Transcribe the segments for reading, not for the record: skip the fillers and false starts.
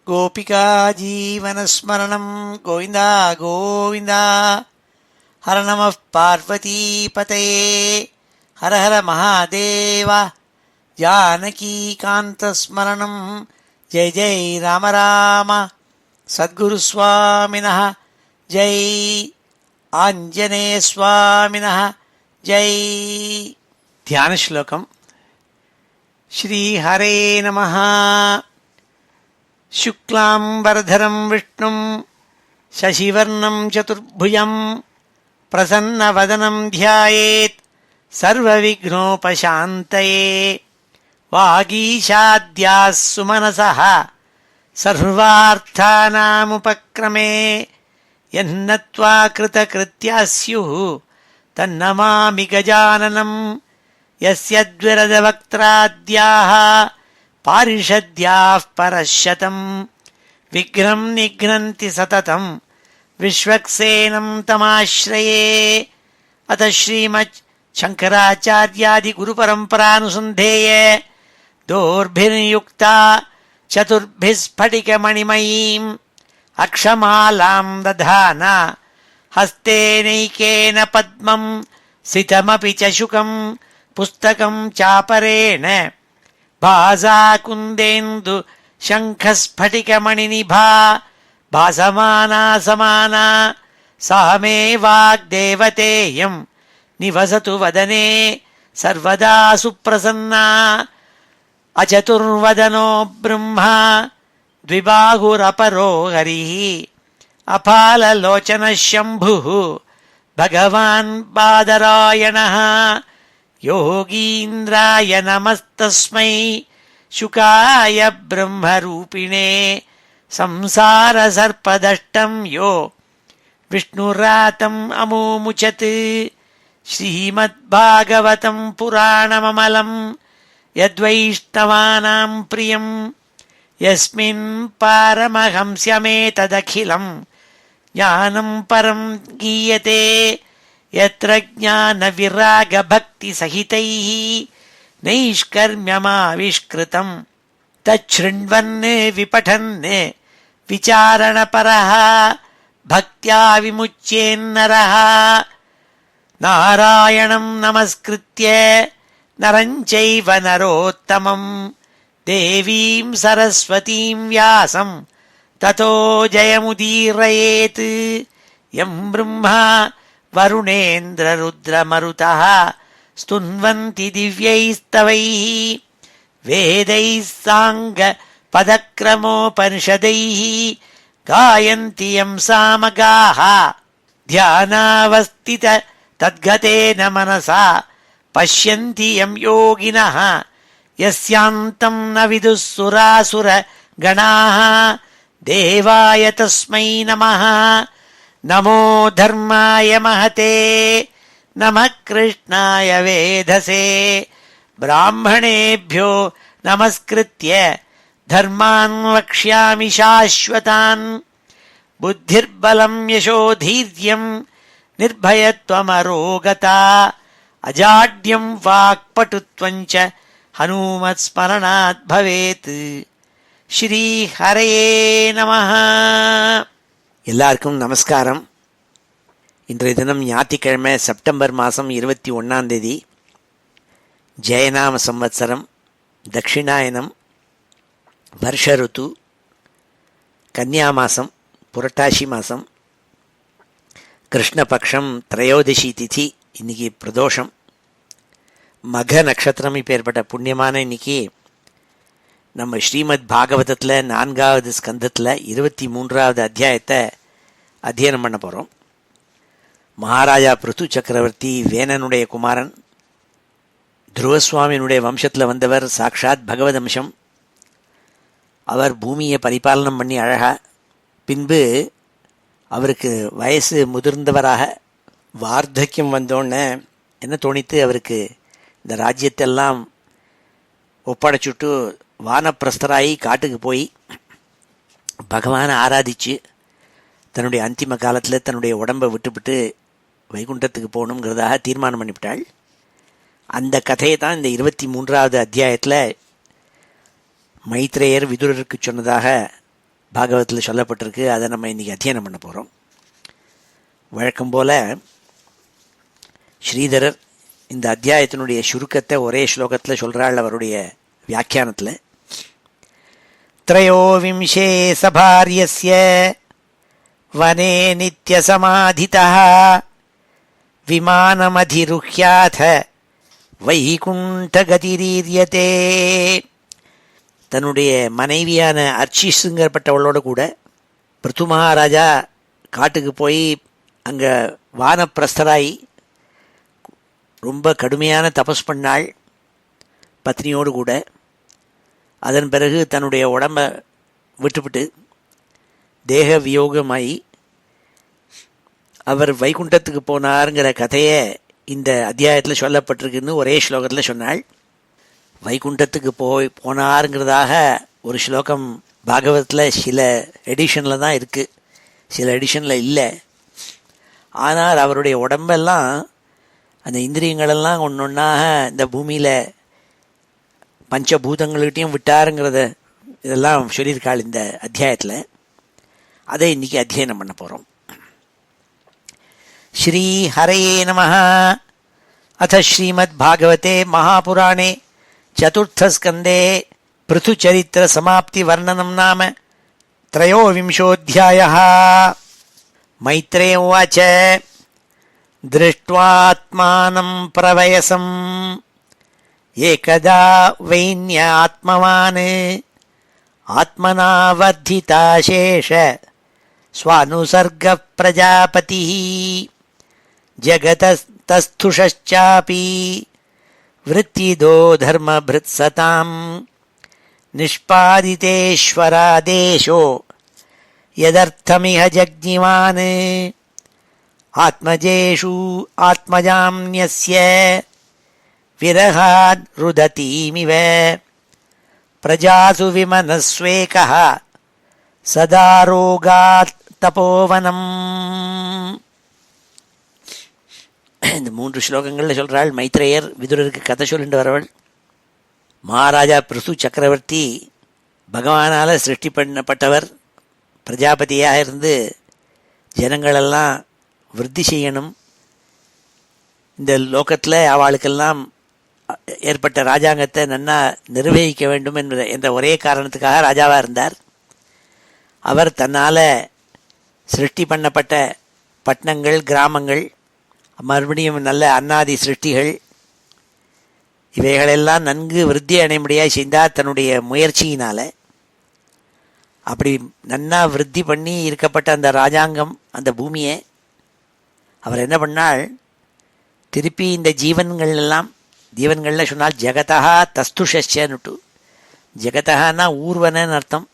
गोपिका जीवनस्मरणं गोविन्द गोविन्द। हर नमः पार्वतीपतये हर हर महादेव। जानकीकान्तस्मरणं जय जय राम राम। सद्गुरुस्वामिनः जय, आञ्जनेयस्वामिनः जय। ध्यानश्लोकम्। श्रीहरे नमः। शुक्लाम्बरधरं विष्णुं शशिवर्णं चतुर्भुजं प्रसन्नवदनं ध्यायेत् सर्वविघ्नोपशान्तये। वागीशाद्याः सुमनसः सर्वार्थानामुपक्रमे यन्नत्वा कृतकृत्याः स्युः तन्नमामि गजाननं। यस्य द्विरदवक्त्राद्याः पारिषद्याः परशतं विघ्नं निघ्नन्ति सततं विश्वक्सेनं तमाश्रये। अथ श्रीमद् शङ्कराचार्यादि गुरुपरम्परानुसन्धेय दोर्भिर्युक्ता चतुर्भिः स्फटिकमणिमयीम् अक्षमालां दधाना हस्तेनैकेन पद्मं सितमपि च शुकं पुस्तकं चापरेण भासाकुन्देन्दु शङ्खस्फटिकमणिनिभा भासमाना समाना सा मे वाग्देवतेयं निवसतु वदने सर्वदा सुप्रसन्ना। अचतुर्वदनो ब्रह्मा द्विबाहुरपरो हरिः अपाललोचनः शम्भुः भगवान् बादरायणः। योगीन्द्राय नमस्तस्मै शुकाय ब्रह्मरूपिणे संसारसर्पदष्टं यो विष्णुरातम् अमुमुचत्। श्रीमद्भागवतं पुराणममलं यद्वैष्णवानां प्रियं यस्मिन् पारमहंस्यमेतदखिलं ज्ञानं परं गीयते। यत्र ज्ञानविरागभक्तिसहितैः नैष्कर्म्यमाविष्कृतं तच्छृण्वन् विपठन् विचारणपरः भक्त्या विमुच्येन्नरः। नारायणं नमस्कृत्य नरं चैव नरोत्तमं देवीं सरस्वतीं व्यासं ततो जयमुदीरयेत्। यं ब्रह्मा वरुणेन्द्ररुद्रमरुतः स्तुन्वन्ति दिव्यैस्तवैः वेदैः साङ्गपदक्रमोपनिषदैः गायन्ति यं सामगाः। ध्यानावस्थित तद्गतेन मनसा पश्यन्ति यं योगिनः यस्यान्तं न विदुः सुरासुरगणाः। देवाय तस्मै नमः। नमो धर्माय महते नमः कृष्णाय वेधसे। ब्राह्मणेभ्यो नमस्कृत्य धर्मान् वक्ष्यामि शाश्वतान्। बुद्धिर्बलं यशोधैर्यं निर्भयत्वमरोगता अजाड्यं वाक्पटुत्वं च हनुमत्स्मरणात् भवेत्। ஸ்ரீஹரயே நமஹ. எல்லாருக்கும் நமஸ்காரம். இன்றைய தினம் ஞாயிற்றுக்கிழமை செப்டம்பர் மாதம் 21 ஜெயநாம சம்வத்சரம், தட்சிணாயனம், வருஷ ருத்து, கன்னியா மாதம், புரட்டாசி மாதம், கிருஷ்ணபக்ஷம், திரையோதசி திதி. இன்னைக்கு பிரதோஷம், மக நட்சத்திரம். இப்போ ஏற்பட்ட புண்ணியமான இன்னைக்கு நம்ம ஸ்ரீமத் பாகவதத்தில் 4வது ஸ்கந்தத்தில் 23வது அத்தியாயத்தை அத்தியனம் பண்ண போகிறோம். மகாராஜா பிருத்து சக்கரவர்த்தி வேணனுடைய குமாரன், துருவசுவாமியினுடைய வம்சத்தில் வந்தவர், சாக்ஷாத் பகவத் அம்சம். அவர் பூமியை பரிபாலனம் பண்ணி அழகா, பின்பு அவருக்கு வயசு முதிர்ந்தவராக வார்த்தக்கியம் வந்தோடனே என்ன தோணித்து, அவருக்கு இந்த ராஜ்யத்தெல்லாம் ஒப்படைச்சுட்டு வானப்பிரஸ்தராகி காட்டுக்கு போய் பகவானை ஆராதிச்சு தன்னுடைய அந்திம காலத்தில் தன்னுடைய உடம்பை விட்டுவிட்டு வைகுண்டத்துக்கு போகணுங்கிறதாக தீர்மானம் பண்ணிவிட்டாள். அந்த கதையை தான் இந்த 23வது அத்தியாயத்தில் மைத்ரேயர் விதுரருக்கு சொன்னதாக பாகவத்தில் சொல்லப்பட்டிருக்கு. அதை நம்ம இன்றைக்கி அத்தியனம் பண்ண போகிறோம். வழக்கம் போல் ஸ்ரீதரர் இந்த அத்தியாயத்தினுடைய சுருக்கத்தை ஒரே ஸ்லோகத்தில் சொல்கிறாள் அவருடைய வியாக்கியானத்தில். த்ரயோவிம்சே சபாரியஸ்ய வனே நித்யசமாதிதः விமானமதிருஹ்யாத வைகுண்டகதிரீரியதே. தன்னுடைய மனைவியான அர்ச்சிஸுங்கப்பட்டவளோட கூட பிருத்து மகாராஜா காட்டுக்கு போய் அங்கே வானப்பிரஸ்தராய் ரொம்ப கடுமையான தபஸ் பண்ணாள் பத்னியோடு கூட. அதன் பிறகு தன்னுடைய உடம்பை விட்டுவிட்டு தேக வியோகமாகி அவர் வைகுண்டத்துக்கு போனாருங்கிற கதையை இந்த அத்தியாயத்தில் சொல்லப்பட்டிருக்குன்னு ஒரே ஸ்லோகத்தில் சொன்னாள். வைகுண்டத்துக்கு போனாருங்கிறதாக ஒரு ஸ்லோகம் பாகவத்தில் சில எடிஷனில் தான் இருக்குது, சில எடிஷனில் இல்லை. ஆனால் அவருடைய உடம்பெல்லாம் அந்த இந்திரியங்களெல்லாம் ஒன்று ஒன்றாக இந்த பூமியில் பஞ்சபூதங்கள்கிட்டையும் விட்டாருங்கிறத இதெல்லாம் சொல்லியிருக்காள் இந்த அத்தியாயத்தில். அதை இன்றைக்கி அத்தியனம் பண்ண போகிறோம். ஸ்ரீ ஹரயே நமः. அத ஸ்ரீமத் பாகவதே மகாபுராணே சதுர்த்தஸ்கந்தே பிருதுச்சரித்திர சமாப்தி வர்ணனம் நாம த்ரயோவிம்சோऽध्यायः. மைத்ரேய உவாச்ச திருஷ்ட்வாத்மானம் பிரவயசம் ஏகதா வைன்ய ஆத்மவான் ஆத்மனா வர்த்திதாசேஷ ஸ்வானுசர்க பிரஜாபதி ஜகதஸ்துஷச்சாபி விருத்திதோ தர்மபிருத்சதாம் நிஷ்பாதிதேஸ்வராதேசோ யதர்த்தமிஹ ஜக்ஞிவான் ஆத்மஜேஷு ஆத்மஜாம்யஸ்ய விரகாத் ருததீமிவ பிரஜாசு விமனஸ்வேகः சதாரோகாத் தபோவனம். இந்த 3 ஸ்லோகங்களில் சொல்கிறாள். மைத்ரேயர் விதுரருக்கு கதை சொல்லிட்டு வரவள். மகாராஜா பிருசு சக்கரவர்த்தி பகவானால் சிருஷ்டி பண்ணப்பட்டவர். பிரஜாபதியாக இருந்து ஜனங்களெல்லாம் விருத்தி செய்யணும், இந்த லோகத்தில் அவளுக்கெல்லாம் ஏற்பட்ட ராஜாங்கத்தை நன்னா நிர்வகிக்க வேண்டும் என்ற ஒரே காரணத்துக்காக ராஜாவாக இருந்தார். அவர் தன்னால் சிருஷ்டி பண்ணப்பட்ட பட்டணங்கள், கிராமங்கள், மறுபடியும் நல்ல அன்னாதி சிருஷ்டிகள், இவைகளெல்லாம் நன்கு விருத்தி அடைமுடியாக செய்தார் தன்னுடைய முயற்சியினால். அப்படி நன்னா விருத்தி பண்ணி இருக்கப்பட்ட அந்த ராஜாங்கம், அந்த பூமியை அவர் என்ன பண்ணால், திருப்பி இந்த ஜீவன்கள் எல்லாம், ஜீவன்களில் சொன்னால் ஜெகதா தஸ்துஷனுட்டு, ஜெகதகான்னா ஊர்வனன்னு அர்த்தம்.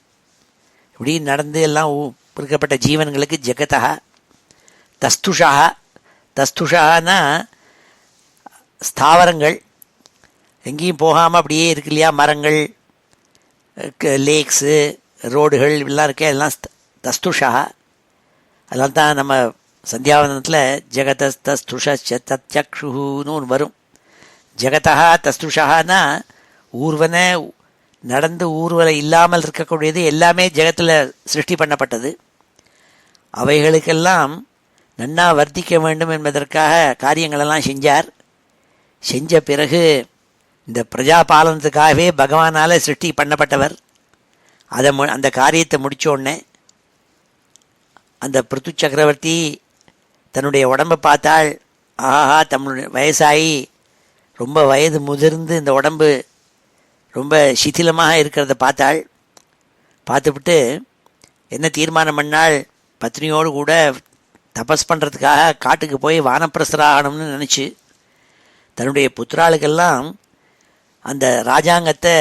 இப்படி நடந்து எல்லாம் இருக்கப்பட்ட ஜீவன்களுக்கு ஜெகதா. தஸ்துஷா, தஸ்துஷான்னா ஸ்தாவரங்கள், எங்கேயும் போகாமல் அப்படியே இருக்கு இல்லையா, மரங்கள், லேக்ஸு, ரோடுகள் இப்படிலாம் இருக்கே, எல்லாம் தஸ்துஷா. அதெல்லாம் தான் நம்ம சந்தியாவந்தனத்தில் ஜெகதஸ்துஷ தத்யக்ஷுன்னு ஒன்று வரும். ஜெகதா தஸ்துஷான்னா ஊர்வன, நடந்து ஊர்வலை இல்லாமல் இருக்கக்கூடியது எல்லாமே ஜெகத்தில் சிருஷ்டி பண்ணப்பட்டது. அவைகளுக்கெல்லாம் நன்னா வர்த்திக்க வேண்டும் என்பதற்காக காரியங்களெல்லாம் செஞ்சார். செஞ்ச பிறகு இந்த பிரஜா பாலனத்துக்காகவே பகவானால் சிருஷ்டி பண்ணப்பட்டவர். அந்த காரியத்தை முடித்தோடனே அந்த பிருத்து சக்கரவர்த்தி தன்னுடைய உடம்பை பார்த்தாள். ஆஹா, தன்னுடைய வயசாகி ரொம்ப வயது முதிர்ந்து இந்த உடம்பு ரொம்ப சிதிலமாக இருக்கிறத பார்த்தாள். பார்த்துவிட்டு என்ன தீர்மானம் பண்ணாள், பத்னியோடு கூட தபஸ் பண்ணுறதுக்காக காட்டுக்கு போய் வானப்பிரஸ்தராகணும்னு நினச்சி தன்னுடைய புத்திராளுக்கெல்லாம் அந்த ராஜாங்கத்தை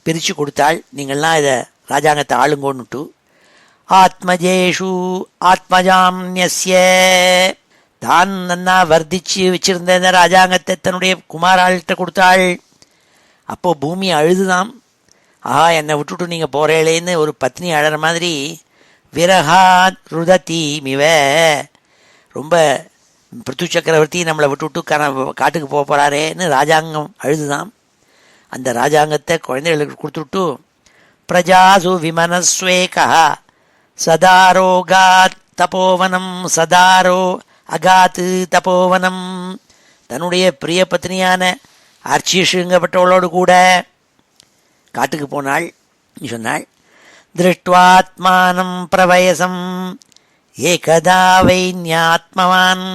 பிரித்து கொடுத்தாள். நீங்கள்லாம் இதை ராஜாங்கத்தை ஆளுங்கோன்னுட்டு. ஆத்மஜேஷு ஆத்மஜாம்யஸ்ய, தான் நன்னா வர்த்திச்சு வச்சிருந்த இந்த ராஜாங்கத்தை தன்னுடைய குமாராள்கிட்ட கொடுத்தாள். அப்போது பூமி அழுதுதான். ஆஹா, என்னை விட்டுட்டு நீங்கள் போகிறேளேன்னு ஒரு பத்னி அழற மாதிரி விரகாத் ருததீமிவ, ரொம்ப பிருத்து சக்கரவர்த்தி நம்மளை விட்டுவிட்டு காட்டுக்கு போக போகிறாரேன்னு ராஜாங்கம் அழுதுதான். அந்த ராஜாங்கத்தை குழந்தைகளுக்கு கொடுத்துட்டு பிரஜாசு விமனஸ்வேகா சதாரோகாத் தபோவனம் சதாரோ அகாத்து தபோவனம். தன்னுடைய பிரிய பத்னியான அர்ச்சிஷுங்கப்பட்டவளோடு கூட காட்டுக்கு போனாள். சொன்னாள், திருஷ்டுவாத்மானம் பிரவயசம் ஏகதா வைன்யாத்மவான்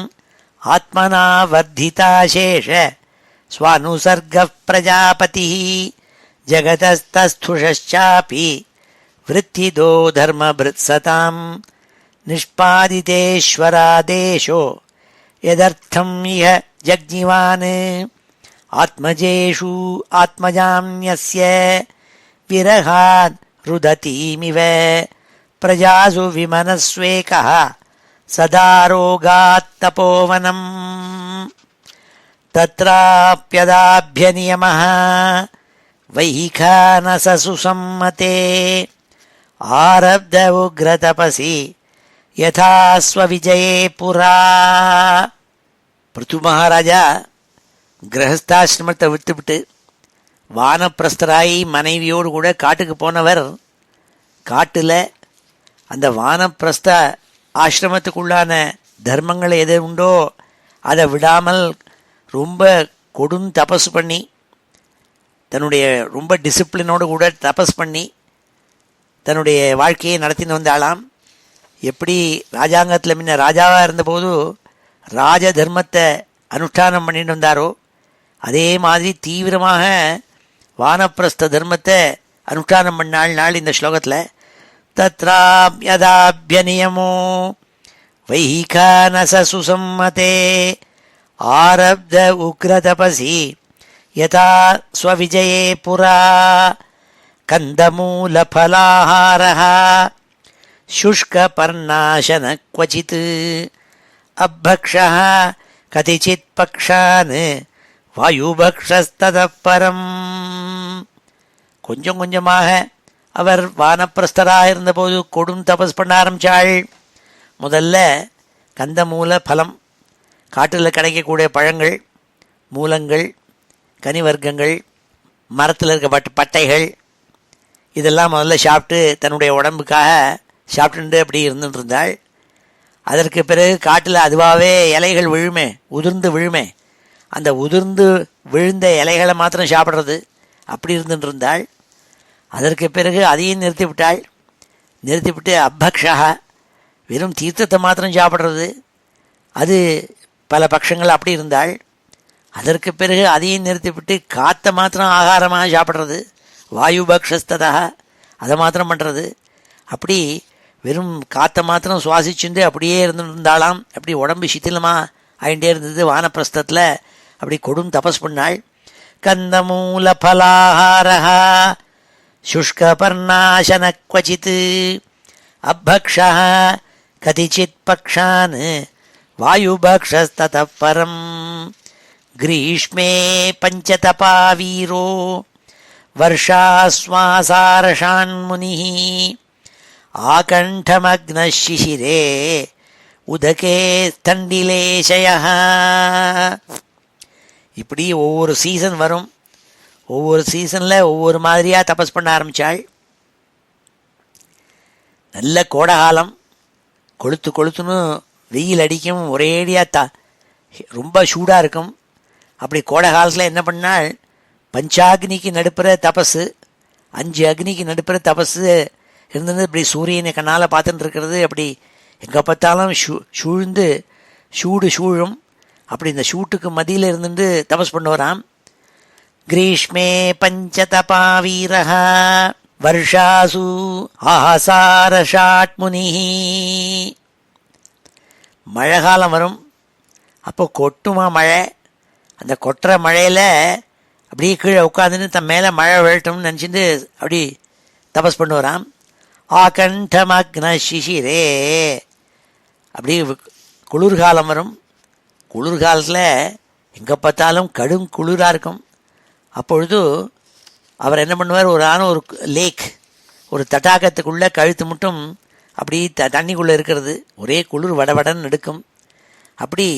ஆத்மனா வர்திதாசேஷ ஸ்வானுசர்க பிரஜாபதி ஜகதஸ்தஸ்துஷாபி விருத்திதோ தர்மபிருத்சதாம் நிஷ்பாதிதேஸ்வராதேஷோ யதர்த்தம் இஹ ஜக்ஞிவான் ஆத்மஜேஷு ஆத்மஜாம்யஸ்ய விரகாத் ருததீமிவ பிரஜாசு விமனஸ்வேகா சதாரோகாத் தபோவனம். தத்ராப்யதாப்யநியமः வைகானசசு சம்மதே ஆரப்த உக்ரதபசி யதா ஸ்வவிஜயே புரா. பிருத்து மகாராஜா கிரகஸ்தாசிரமத்தை விட்டுவிட்டு வானப்பிரஸ்தராயி மனைவியோடு கூட காட்டுக்கு போனவர் காட்டில் அந்த வானப்பிரஸ்த ஆசிரமத்துக்குள்ளான தர்மங்கள் எது உண்டோ அதை விடாமல் ரொம்ப கொடும் தபஸ் பண்ணி தன்னுடைய ரொம்ப டிசிப்ளினோடு கூட தபஸ் பண்ணி தன்னுடைய வாழ்க்கையை நடத்தின்னு வந்தாலாம். எப்படி ராஜாங்கத்தில் முன்ன ராஜாவாக இருந்தபோது ராஜ தர்மத்தை அனுஷ்டானம் பண்ணிட்டு வந்தாரோ அதே மாதிரி தீவிரமாக வானப்பிரஸ்த தர்மத்தை அனுஷ்டானம் பண்ணாள் இந்த ஸ்லோகத்தில். தத்ராப்யதாப்யநியமோ வைகானசசு சம்மதே ஆரப்த உக்ரதபசி யதா ஸ்வவிஜயே புரா கந்தமூலஃபலாஹாரः शुष्कपर्णाशन क्वचित् अभक्षः कतिचित् पक्षान् வாயுபக்ஷஸ்ததः பரம். கொஞ்சம் கொஞ்சமாக அவர் வானப்பிரஸ்தராக இருந்தபோது கொடும் தபஸ் பண்ண ஆரம்பித்தாள். முதல்ல கந்தமூல பலம், காட்டில் கிடைக்கக்கூடிய பழங்கள், மூலங்கள், கனிவர்க்கங்கள், மரத்தில் இருக்க பட்டைகள், இதெல்லாம் முதல்ல சாப்பிட்டு தன்னுடைய உடம்புக்காக சாப்பிட்டு அப்படி இருந்துட்டு இருந்தாள். அதற்கு பிறகு காட்டில் அதுவாகவே இலைகள் விழுமே, உதிர்ந்து விழுமே, அந்த உதிர்ந்து விழுந்த இலைகளை மாத்திரம் சாப்பிட்றது அப்படி இருந்துட்டு இருந்தாள். அதற்கு பிறகு அதையும் நிறுத்திவிட்டாள். நிறுத்திவிட்டு அபக்ஷா, வெறும் தீர்த்தத்தை மாத்திரம் சாப்பிட்றது, அது பல பட்சங்கள் அப்படி இருந்தாள். அதற்கு பிறகு அதையும் நிறுத்திவிட்டு காற்றை மாத்திரம் ஆகாரமாக சாப்பிட்றது, வாயுபக்ஷஸ்ததா, அதை மாத்திரம் பண்ணுறது. அப்படி வெறும் காற்றை மாத்திரம் சுவாசிச்சுட்டு அப்படியே இருந்துருந்தாளாம். அப்படி உடம்பு சித்திலமாக ஆகிட்டே இருந்தது. வானப்பிரஸ்தத்தில் அப்படி கொடும் தபஸ் பண்ணாள். கந்தமூல பலாஹாரः शुष्कपर्णाशन क्वचित् अभक्षः कतिचित् पक्षान् वायुभक्षस्ततः परम्. ग्रीष्मे पञ्चतपा वीरो वर्षाश्वासारषान्मुनिः आकण्ठमग्नः शिशिरे उदके तण्डिलेशयः. இப்படி ஒவ்வொரு சீசன் வரும். ஒவ்வொரு சீசனில் ஒவ்வொரு மாதிரியாக தபஸ் பண்ண ஆரம்பித்தாள். நல்ல கோடைகாலம், கொளுத்துன்னு வெயில் அடிக்கும், ஒரேடியாக ரொம்ப சூடாக இருக்கும். அப்படி கோடை காலத்தில் என்ன பண்ணால், பஞ்சாக்னிக்கு நடுப்புற தபஸு, 5 அக்னிக்கு நடுப்புற தபஸு இருந்தது. இப்படி சூரியனை கண்ணால் பார்த்துட்டு இருக்கிறது. அப்படி எங்கே பார்த்தாலும் சூழ்ந்து சூழும். அப்படி இந்த சூட்டுக்கு மதியில் இருந்துட்டு தபஸ் பண்ணுவாராம். கிரீஷ்மே பஞ்சதபா வீரஹ வருஷாசு ஆசாரஷாட்முனி. மழை காலம் வரும். அப்போ கொட்டுமா மழை. அந்த கொட்டுற மழையில் அப்படியே கீழே உட்காந்துன்னு தன் மேலே மழை விழட்டும்னு நினச்சிட்டு அப்படி தபஸ் பண்ணுவாராம். ஆகண்டமக்ன சிசிரே. அப்படி குளிர்காலம் வரும். குளிர்காலத்தில் எங்கே பார்த்தாலும் கடும் குளிராக இருக்கும். அப்பொழுது அவர் என்ன பண்ணுவார், ஒரு லேக், ஒரு தடாகத்துக்குள்ளே கழுத்து மட்டும் அப்படி தண்ணிக்குள்ளே இருக்கிறது. ஒரே குளிர் வடவடன்னு எடுக்கும். அப்படி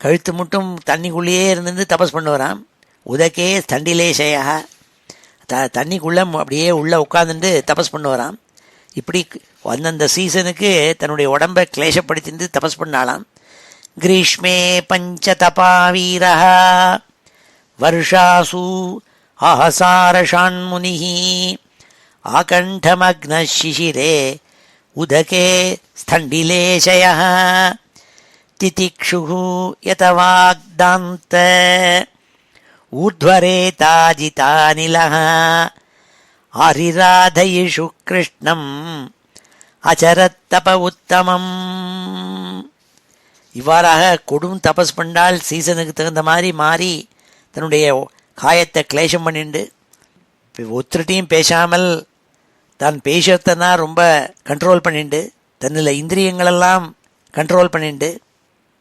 கழுத்து மட்டும் தண்ணிக்குள்ளேயே இருந்து தபஸ் பண்ணுவாராம். உதக்கே தண்டிலேசையா. தண்ணிக்குள்ளே அப்படியே உள்ளே உட்காந்துட்டு தபஸ் பண்ணுவாராம். இப்படி அந்தந்த சீசனுக்கு தன்னுடைய உடம்பை கிளேசப்படுத்திட்டு தபஸ் பண்ணாலாம். கிரீஷ்மே பஞ்சதபா வீரா வருஷாசு ஆஹசாரஷான்முனி ஆகண்டமக்ன சிசிரே உதகே ஸ்தண்டிலேஷய திதிக்ஷு யதவாக்தாந்த ஊர்த்வரேதாஜிதானிலஹ ஆரிராதயிஷு கிருஷ்ணம் அச்சரத்தப உத்தமம். இவ்வாறாக கொடும் தபஸ் பண்ணால் சீசனுக்கு தகுந்த மாதிரி மாறி தன்னுடைய காயத்தை கிளேஷம் பண்ணிண்டு ஒத்துட்டையும் பேசாமல் தான் பேசுறதுனா ரொம்ப கண்ட்ரோல் பண்ணிண்டு தன்னில் இந்திரியங்களெல்லாம் கண்ட்ரோல் பண்ணிண்டு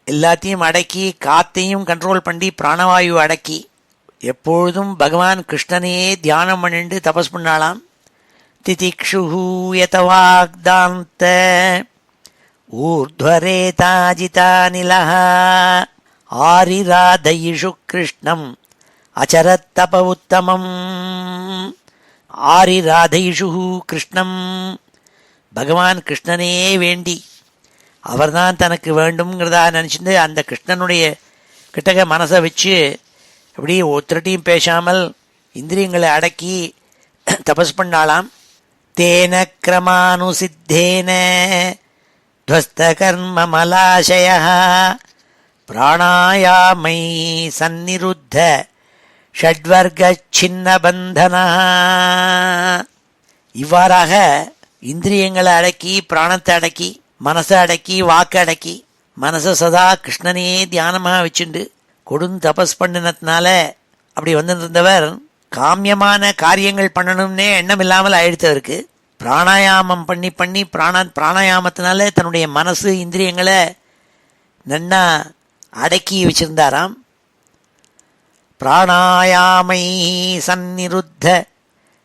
எல்லாத்தையும் அடக்கி காத்தையும் கண்ட்ரோல் பண்ணி பிராணவாயு அடக்கி எப்பொழுதும் பகவான் கிருஷ்ணனையே தியானம் பண்ணிண்டு தபஸ் பண்ணாலாம். திதிக்ஷு யதவாக்தாந்த ஊர்த்வரேதாஜிதானிலஹ ஆரிராதயிஷு கிருஷ்ணம் அச்சரத்தப உத்தமம். ஆரிராதயிஷு கிருஷ்ணம், பகவான் கிருஷ்ணனையே வேண்டி அவர்தான் தனக்கு வேண்டும்ங்கிறதா நினச்சிட்டு அந்த கிருஷ்ணனுடைய கிட்டக மனசை வச்சு அப்படி ஒருத்தரையும் பேசாமல் இந்திரியங்களை அடக்கி தபஸ் பண்ணாலாம். தேன கிரமானுசித்தேன துவஸ்தகர்ம மலாசய பிராணாயாமை சந்நிருத்த ஷட்வர்க சின்ன பந்தன. இவ்வாறாக இந்திரியங்களை அடக்கி பிராணத்தை அடக்கி மனசை அடக்கி வாக்கு அடக்கி மனசை சதா கிருஷ்ணனையே தியானமாக வச்சுண்டு கொடும் தபஸ் பண்ணினதுனால அப்படி வந்துருந்தவர் காமியமான காரியங்கள் பண்ணணும்னே எண்ணம் இல்லாமல் ஆயிடுத்தவருக்கு பிராணாயாமம் பண்ணி பண்ணி பிராணாயாமத்தினால தன்னுடைய மனசு இந்திரியங்களை நன்னா அடக்கி வச்சிருந்தாராம். பிராணாயாமை சந்நிருத்த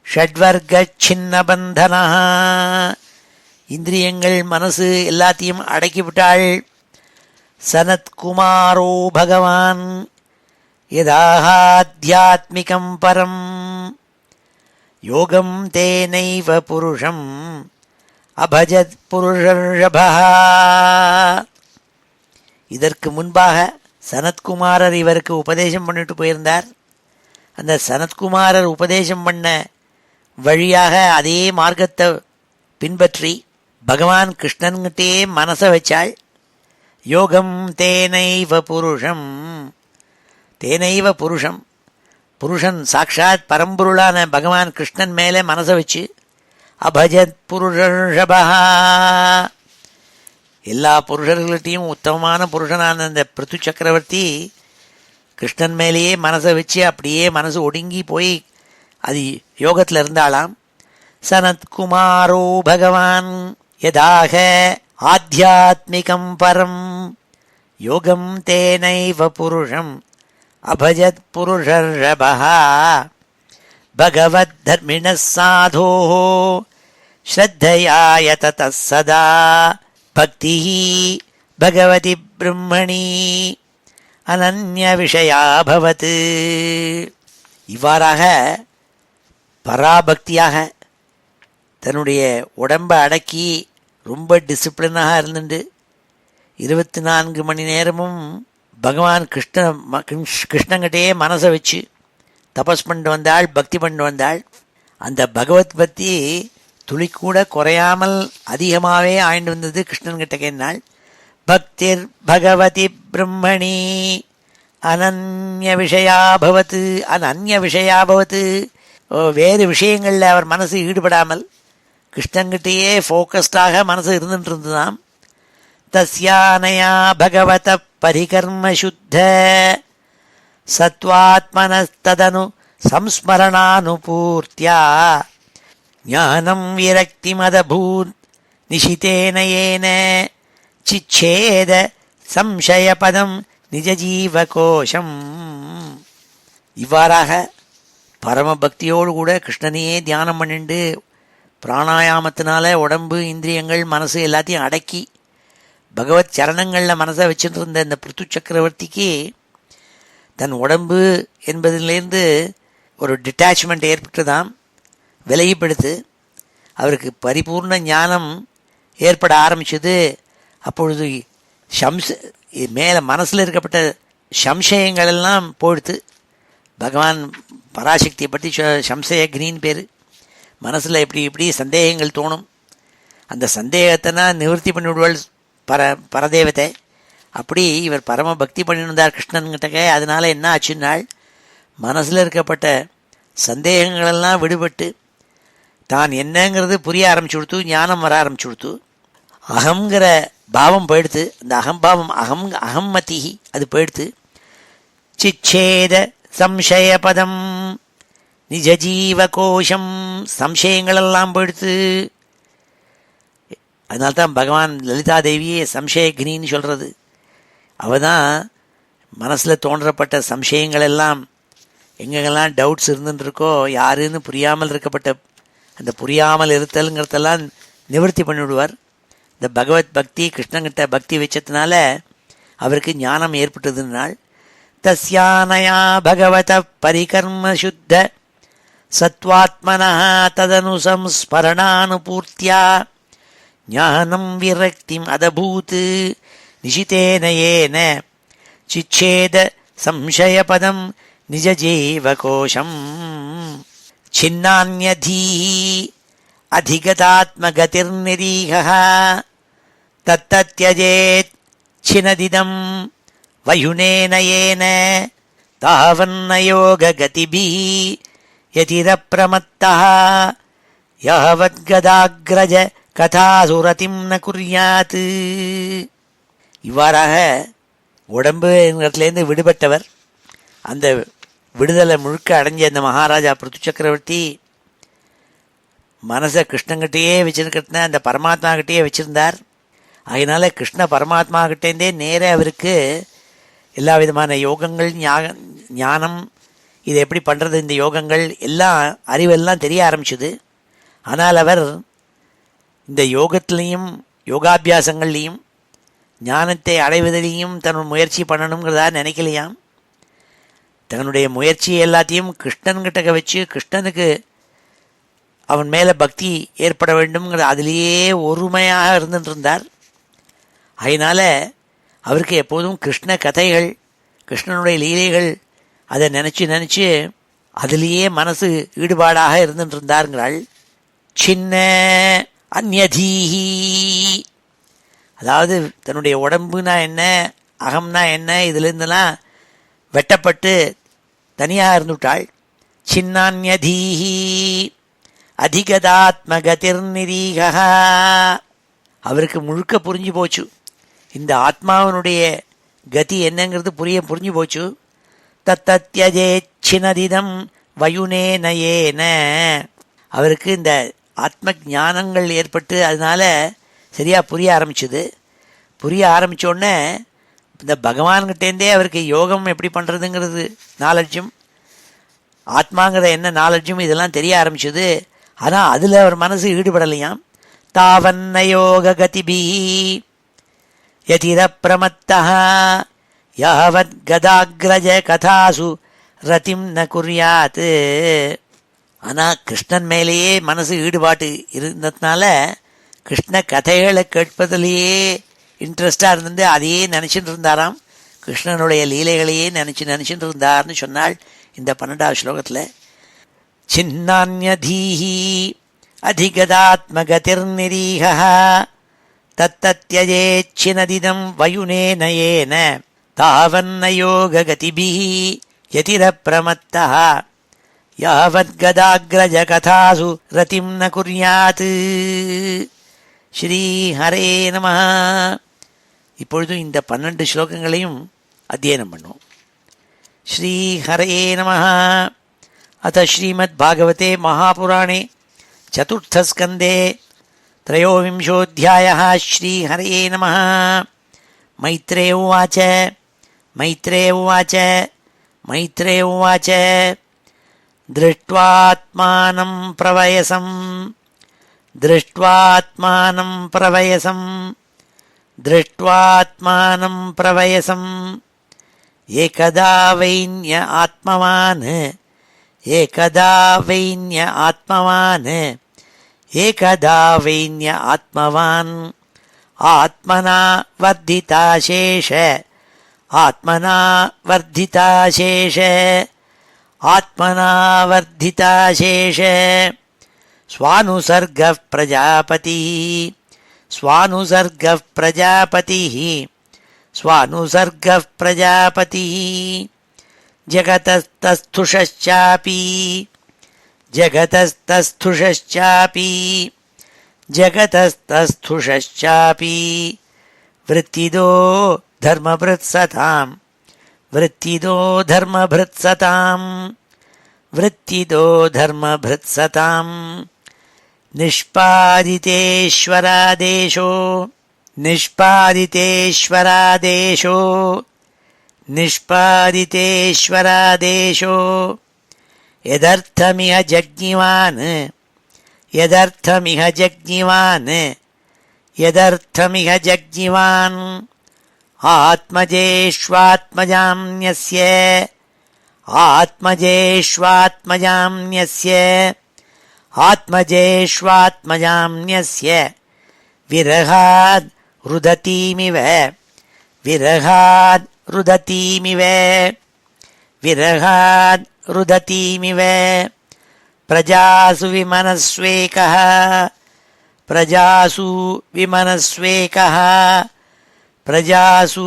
ஷட்வர்க சின்ன பந்தனா, இந்திரியங்கள் மனசு எல்லாத்தையும் அடக்கிவிட்டாள். சனத்குமாரோ பகவான் யதாத்யாத்மிகம் பரம் யோகம் தேனைவ புருஷம் அபஜத் புருஷர்ஷபா. இதற்கு முன்பாக சனத்குமாரர் இவருக்கு உபதேசம் பண்ணிட்டு போயிருந்தார். அந்த சனத்குமாரர் உபதேசம் பண்ண வழியாக அதே மார்க்கத்தை பின்பற்றி பகவான் கிருஷ்ணன்கிட்டே மனசை வச்சாள். யோகம் தேனைவ புருஷம், தேனைவ புருஷம், புருஷன் சாட்சாத் பரம்பொருளான பகவான் கிருஷ்ணன் மேலே மனசை வச்சு அபஜத் புருஷர்ஷபா, எல்லா புருஷர்கள்ட்டையும் உத்தமமான புருஷனான அந்த பிருத்து சக்கரவர்த்தி கிருஷ்ணன் மேலேயே மனசை வச்சு அப்படியே மனசு ஒடுங்கி போய் அது யோகத்தில் இருந்தாளாம். சனத்குமாரோ பகவான் யதாக ஆத்யாத்மிகம் பரம் யோகம் தேனைவ புருஷம் அபஜத் புருஷர்ஷபா. பகவத் தர்மிணः சாதோः ஸ்ரத்தயா யததः சதா பக்திः பகவதி பிரம்மணி அனன்ய விஷயா பவத். இவ்வாறாக பராபக்தியாக தன்னுடைய உடம்பை அடக்கி ரொம்ப டிசிப்ளினாக இருந்துட்டு 24 மணி நேரமும் பகவான் கிருஷ்ணங்கிட்டேயே மனசை வச்சு தபஸ் பண்ணிட்டு வந்தாள், பக்தி பண்ணிட்டு வந்தாள். அந்த பகவத் பக்தி துளி கூட குறையாமல் அதிகமாகவே ஆய்ந்து வந்தது கிருஷ்ணன்கிட்ட கேட்டாள். பக்திர் பகவதி பிரம்மணி அனன்ய விஷயாபவத்து. அனன்ய விஷயாபவத்து, வேறு விஷயங்களில் அவர் மனசு ஈடுபடாமல் கிருஷ்ணன்கிட்டேயே ஃபோக்கஸ்டாக மனசு இருந்துட்டு இருந்ததாம். தஸ்யானயா பகவத பரிகர்ம சுத்த சத்வாத்மனஸ்ததனு சம்ஸ்மரணானுபூர்த்தியா ஞானம் விரக்தி மதபூத் நிஷிதேன ஏன சிச்சேத சம்சயபதம் நிஜஜீவகோஷம். இவ்வாறாக பரமபக்தியோடு கூட கிருஷ்ணனையே தியானம் பண்ணிண்டு பிராணாயாமத்தினால உடம்பு இந்திரியங்கள் மனசு எல்லாத்தையும் அடக்கி பகவத் சரணங்களில் மனசை வச்சுட்டு இருந்த இந்த பிருத்து சக்கரவர்த்திக்கு தன் உடம்பு என்பதிலேருந்து ஒரு டிட்டாச்மெண்ட் ஏற்பட்டுதான் விலகிப்படுத்து அவருக்கு பரிபூர்ண ஞானம் ஏற்பட ஆரம்பிச்சது. அப்பொழுது மேலே மனசில் இருக்கப்பட்ட சம்சயங்கள் எல்லாம் போயிடுத்து. பகவான் பராசக்தியை பற்றி சம்சயக்னின்னு பேர். மனசில் இப்படி சந்தேகங்கள் தோணும். அந்த சந்தேகத்தைனா நிவர்த்தி பண்ணிவிடுவாள் பரதேவத்தை. அப்படி இவர் பரம பக்தி பண்ணியிருந்தார் கிருஷ்ணன்கிட்டக்க. அதனால் என்ன ஆச்சுன்னாள், மனசில் இருக்கப்பட்ட சந்தேகங்களெல்லாம் விடுபட்டு தான் என்னங்கிறது புரிய ஆரம்பிச்சு கொடுத்து, ஞானம் வர ஆரம்பிச்சு கொடுத்து, அகங்கிற பாவம் போயிடுத்து. அந்த அகம்பாவம் அகம்மதிஹி அது போயிடுத்து. சிச்சேத சம்சய பதம் நிஜ ஜீவ கோஷம், சம்சயங்களெல்லாம் போயிடுத்து. அதனால்தான் பகவான் லலிதா தேவியே சம்சயக்னின்னு சொல்கிறது. அவள் தான் மனசில் தோன்றப்பட்ட சம்சயங்கள் எல்லாம் எங்கெங்கெல்லாம் டவுட்ஸ் இருந்துருக்கோ, யாருன்னு புரியாமல் இருக்கப்பட்ட அந்த புரியாமல் இருத்தலுங்கிறதெல்லாம் நிவர்த்தி பண்ணிவிடுவார். இந்த பகவத் பக்தி கிருஷ்ணங்கிட்ட பக்தி வச்சதுனால அவருக்கு ஞானம் ஏற்பட்டதுனால் தஸ்யானயா பகவத பரிகர்ம சுத்த சத்வாத்மனா ததனு சம்ஸ்மரணானுபூர்த்தியா ஞானம் விரக்திம் அதபூத் நிஷிதேன ஏன சிச்சேத சம்சயபதம் நிஜஜீவகோஷம் சின்னான்யதீஹி அதிகதாத்மகதிர்நிரீஹ தத்தத்யஜேத் சினதிதம் வயுனேன ஏன தாவன்ன யோககதிபிஹி யதிரப்ரமத்தஹ யாவத்கதாக்ரஜ கதாசுரதிம் ந குர்யாத். இவ்வாறாக உடம்புலேருந்து விடுபட்டவர் அந்த விடுதலை முழுக்க அடைஞ்ச அந்த மகாராஜா பிருத்து சக்கரவர்த்தி மனசை கிருஷ்ணங்கிட்டேயே வச்சுருக்கிறதுனா அந்த பரமாத்மா கிட்டேயே வச்சுருந்தார். அதனால் கிருஷ்ண பரமாத்மா கிட்டேருந்தே நேர அவருக்கு எல்லா விதமான யோகங்கள் ஞானம் இதை எப்படி பண்ணுறது இந்த யோகங்கள் எல்லாம் அறிவெல்லாம் தெரிய ஆரம்பிச்சுது. ஆனால் அவர் இந்த யோகத்திலையும் யோகாபியாசங்கள்லேயும் ஞானத்தை அடைவதிலையும் தன் முயற்சி பண்ணணுங்கிறதா நினைக்கலையாம். தன்னுடைய முயற்சி எல்லாத்தையும் கிருஷ்ணன்கிட்ட வச்சு கிருஷ்ணனுக்கு அவன் மேலே பக்தி ஏற்பட வேண்டும்ங்கிற அதிலேயே ஒருமையாக இருந்துட்டு இருந்தார். அதனால் அவருக்கு எப்போதும் கிருஷ்ண கதைகள் கிருஷ்ணனுடைய லீலைகள் அதை நினச்சி அதிலேயே மனசு ஈடுபாடாக இருந்துட்டு இருந்தாருங்கிறாள். சின்ன அந்யதீஹி, அதாவது தன்னுடைய உடம்புனா என்ன அகம்னா என்ன இதிலிருந்தெல்லாம் வெட்டப்பட்டு தனியாக இருந்துவிட்டாள். சின்னான்யதீஹி அதிகதாத்மகதிர்நிரீக, அவருக்கு முழுக்க புரிஞ்சு போச்சு இந்த ஆத்மாவனுடைய கதி என்னங்கிறது புரிஞ்சு போச்சு. தத்தத்யஜேச்சினதிதம் வயுனேனயேன, அவருக்கு இந்த ஆத்ம ஞானங்கள் ஏற்பட்டு அதனால சரியாக புரிய ஆரம்பிச்சுது. புரிய ஆரம்பித்தோடனே இந்த பகவான்கிட்டேருந்தே அவருக்கு யோகம் எப்படி பண்ணுறதுங்கிறது நாலெட்ஜும் ஆத்மாங்கிற என்ன நாலெட்ஜும் இதெல்லாம் தெரிய ஆரம்பிச்சுது. ஆனால் அதில் அவர் மனசு ஈடுபடலையாம். தாவன்ன யோக கதிபி யதிரப்ரமத்தஹ யாவத் கதாக்ரஜ கதாசு ரதிம் ந குர்யாத். ஆனால் கிருஷ்ணன் மேலேயே மனசு ஈடுபாட்டு இருந்ததுனால கிருஷ்ண கதைகளை கேட்பதிலேயே இன்ட்ரெஸ்டாக இருந்துட்டு அதையே நினச்சிட்டு இருந்தாராம். கிருஷ்ணனுடைய லீலைகளையே நினச்சிட்டு இருந்தார்னு சொன்னாள் இந்த 12வது ஸ்லோகத்தில். சின்னான்யதீஹி அதிகதாத்மகதிர்நிரீக தத்தத்யஜேச்சினதிதம் வயுனேனயேன தாவன்ன யோககதிபிஹி யதிரப்ரமத்தஹ யாவத்கதாக்ரஜ கதாசு ரதிம் ந குர்யாத். ஸ்ரீ ஹரே நமஹ. இப்பொழுது இந்த 12 ஸ்லோகங்களையும் அத்தியனம் பண்ணுவோம். ஸ்ரீ ஹரே நமஹ. அத ஸ்ரீமத் பாகவதே மகாபுராணே சதுர்த்தஸ்கந்தே त्रयोविंशोऽध्यायः. श्रीहरये नमः. मैत्रेय उवाच दृष्ट्वात्मानं प्रवयसम् एकदा वैन्य आत्मवान् ஏகதா வைன்ய ஆத்மவான் ஏகதா வைன்ய ஆத்மவான் ஆத்மனா வர்திதாசேஷ ஆத்மனா வர்திதாசேஷ ஆத்மனா வர்திதாசேஷ ஸ்வானுசர்கः பிரஜாபதிः ஸ்வானுசர்கः பிரஜாபதிः ஸ்வானுசர்கः பிரஜாபதிः ஜகதஸ்தஸ்துஷச்சாபி ஜகதஸ்தஸ்துஷச்சாபி ஜகதஸ்தஸ்துஷச்சாபி விருத்திதோ தர்மபிருத்சதாம் விருத்திதோ தர்மபிருத்சதாம் விருத்திதோ தர்மபிருத்சதாம் நிஷ்பாதிதேஸ்வராதேசோ நிஷ்பாதிதேஸ்வராதேசோ நிஷ்பாதிதேஸ்வராதேசோ யதர்த்தமிஹ ஜக்ஞிவான் யதர்த்தமிஹ ஜக்ஞிவான் யதர்த்தமிஹ ஜக்ஞிவான் ஆத்மஜேஷ்வாத்மஜாம்யஸ்ய ஆத்மஜேஷ்வாத்மஜாம்யஸ்ய ஆத்மஜேஷ்வாத்மஜாம்யஸ்ய விரகாத் ருததீமிவ விரகாத் ருததீமிவ விரகாத் ருததீமிவ பிரஜாசு விமனஸ்வேகः பிரஜாசு விமனஸ்வேகः பிரஜாசு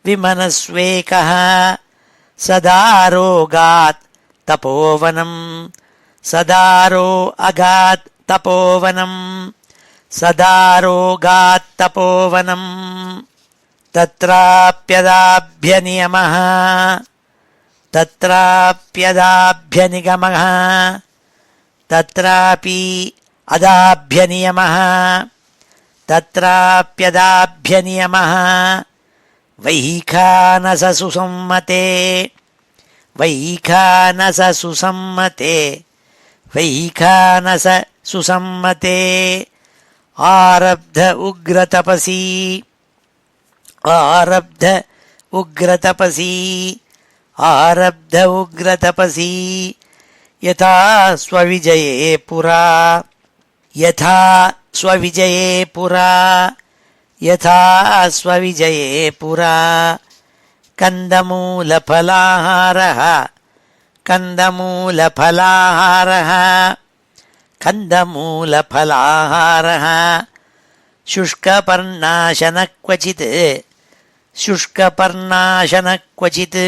விமனஸ்வேகः சதாரோகாத் தபோவனம் சதாரோ அகாத் தபோவனம் சதாரோகாத் தபோவனம் தத்ராப்யதாப்யநியமः தத்ராப்யதாப்யநிகமः தத்ராபி அதாப்யநியமः தத்ராப்யதாப்யநியமः வைகானச சுசம்மதே வைகானச சுசம்மதே வைகானச சுசம்மதே ஆரப்த உக்ரதபசி ஆரப்த உக்ரதபசி ஆரப்த உக்ரதபசி யதா ஸ்வவிஜயே புரா யதா ஸ்வவிஜயே புரா யதா ஸ்வவிஜயே புரா கந்தமூலஃபலாஹாரः கந்தமூலஃபலாஹாரः கந்தமூலஃபலாஹாரः शुष्कपर्णाशनः क्वचित् शुष्कपर्णाशनः क्वचित्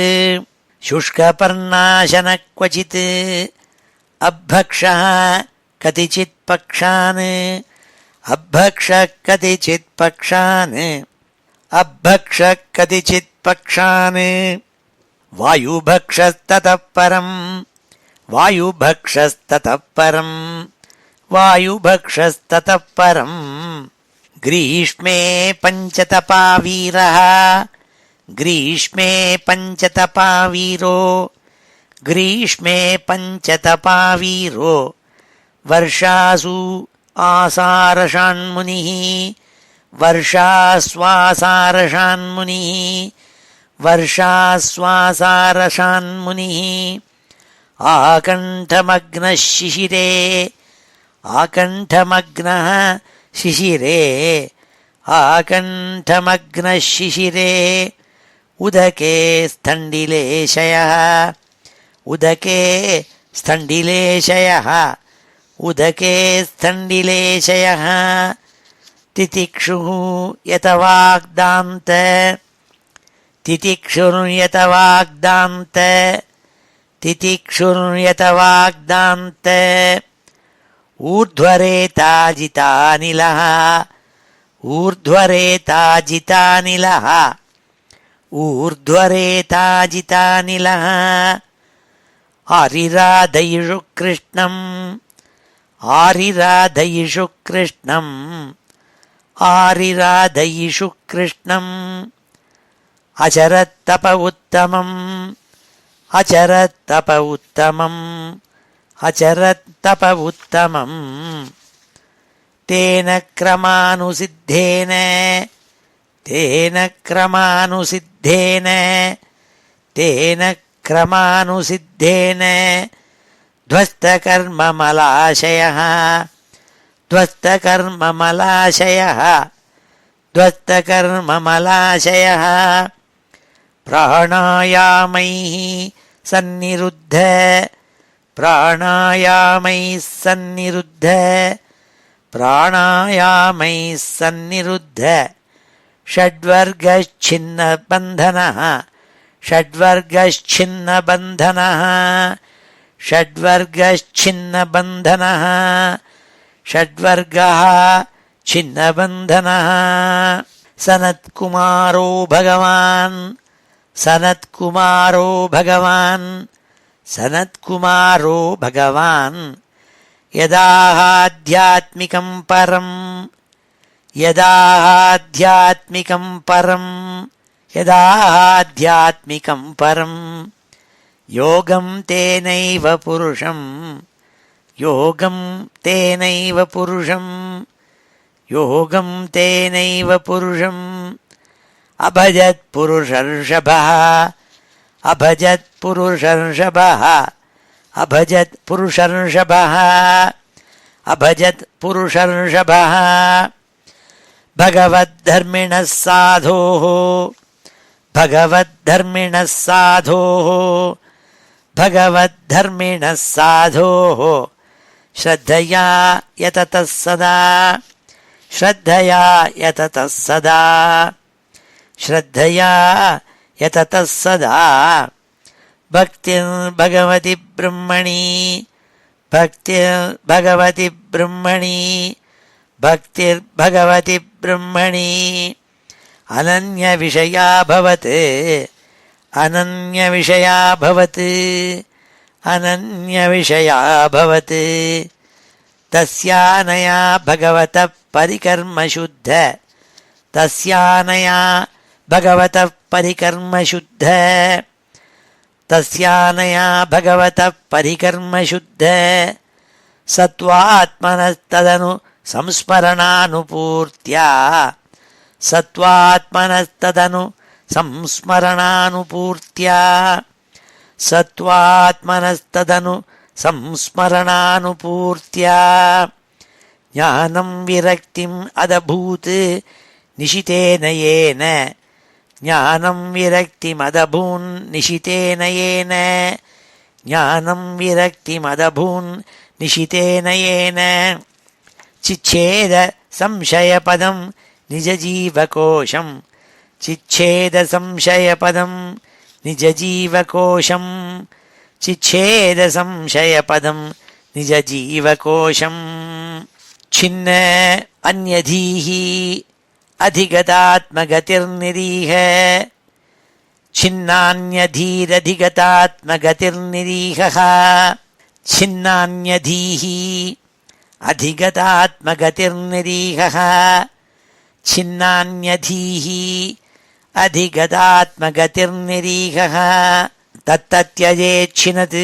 शुष्कपर्णाशनः क्वचित् अभक्षः कतिचित् पक्षान् अभक्षः कतिचित् पक्षान् अभक्षः कतिचित् पक्षान् वायुभक्षस्ततः परम् वायुभक्षस्ततः परम् वायुभक्षस्ततः परम् ग्रीष्मे पञ्चतपावीरः ग्रीष्मे पञ्चतपावीरो ग्रीष्मे पञ्चतपावीरो वर्षासु आसारषान्मुनिः वर्षास्वासारषान्मुनिः वर्षास्वासारषान्मुनिः आकण्ठमग्नः शिशिरे आकण्ठमग्नः शिशिरे आकण्ठमग्नः शिशिरे उदके स्थण्डिलेशयः उदके स्थण्डिलेशयः उदके स्थण्डिलेशयः तितिक्षुः यतवाग्दान्त तितिक्षुर्यतवाग्दान्त तितिक्षुर्यतवाग्दान्त ऊर्ध्वरेताजितानिलः ऊर्ध्वरेताजितानिलः ऊर्ध्वरेताजितानिलः आरिराधयिषु कृष्णम् आरिराधयिषु कृष्णम् आरिराधयिषु कृष्णम् अचरत्तप उत्तमम् अचरत्तप उत्तमम् अचरत्तप उत्तमम् तेन क्रमानुसिद्धेन तेन क्रमानुसिद्धेन तेन क्रमानुसिद्धेन ध्वस्तकर्ममलाशयः ध्वस्तकर्ममलाशयः ध्वस्तकर्ममलाशयः प्राणायामैः सन्निरुद्ध प्राणायामैः सन्निरुद्ध प्राणायामैः सन्निरुद्ध षड्वर्गच्छिन्नबन्धनः षड्वर्गच्छिन्नबन्धनः षड्वर्गच्छिन्नबन्धनः षड्वर्गः छिन्नबन्धनः सनत्कुमारो भगवान् सनत्कुमारो भगवान् सनत्कुमारो भगवान् यदाध्यात्मिकं परं यदाध्यात्मिकं परं यदाध्यात्मिकं परं योगं तेनैव पुरुषं योगं तेनैव पुरुषं योगं तेनैव पुरुषम् अभजत् पुरुषर्षभः अभजत् पुरुषर्षभः अभजत् पुरुषर्षभः अभजत् पुरुषर्षभः भगवद्धर्मिणः साधोः भगवद्धर्मिणः साधोः भगवद्धर्मिणः साधोः श्रद्धया यततः सदा श्रद्धया यततः सदा श्रद्धया यततः सदा भक्तिर्भगवति ब्रह्मणि भक्तिर्भगवति ब्रह्मणि भक्तिर्भगवति ब्रह्मणि अनन्यविषया भवति अनन्यविषया भवति अनन्यविषया भवति तस्यानया भगवतः परिकर्मशुद्ध तस्यानया भगवतः परिकर्मशुद्ध तस्यानया भगवतः परिकर्मशुद्ध सत्त्वात्मनस्तदनु संस्मरणानुपूर्त्या सत्त्वात्मनस्तदनु संस्मरणानुपूर्त्या सत्त्वात्मनस्तदनु संस्मरणानुपूर्त्या ज्ञानं विरक्तिम् अदभूत् निशितेन येन ज्ञानं विरक्तिमदभून् निशितेन येन ज्ञानं विरक्तिमदभून् निशितेन येन चिच्छेद संशयपदं निजजीवकोशं चिच्छेद संशयपदं निजजीवकोशं चिच्छेद संशयपदं निजजीवकोशं छिन्न अन्यधीः अधिगतात्मगतिर्निरीह छिन्नान्यधीरधिगतात्मगतिर्निरीहः छिन्नान्यधीः अधिगतात्मगतिर्निरीहः छिन्नान्यधीः अधिगतात्मगतिर्निरीहः तत्तत्यजेच्छिनत्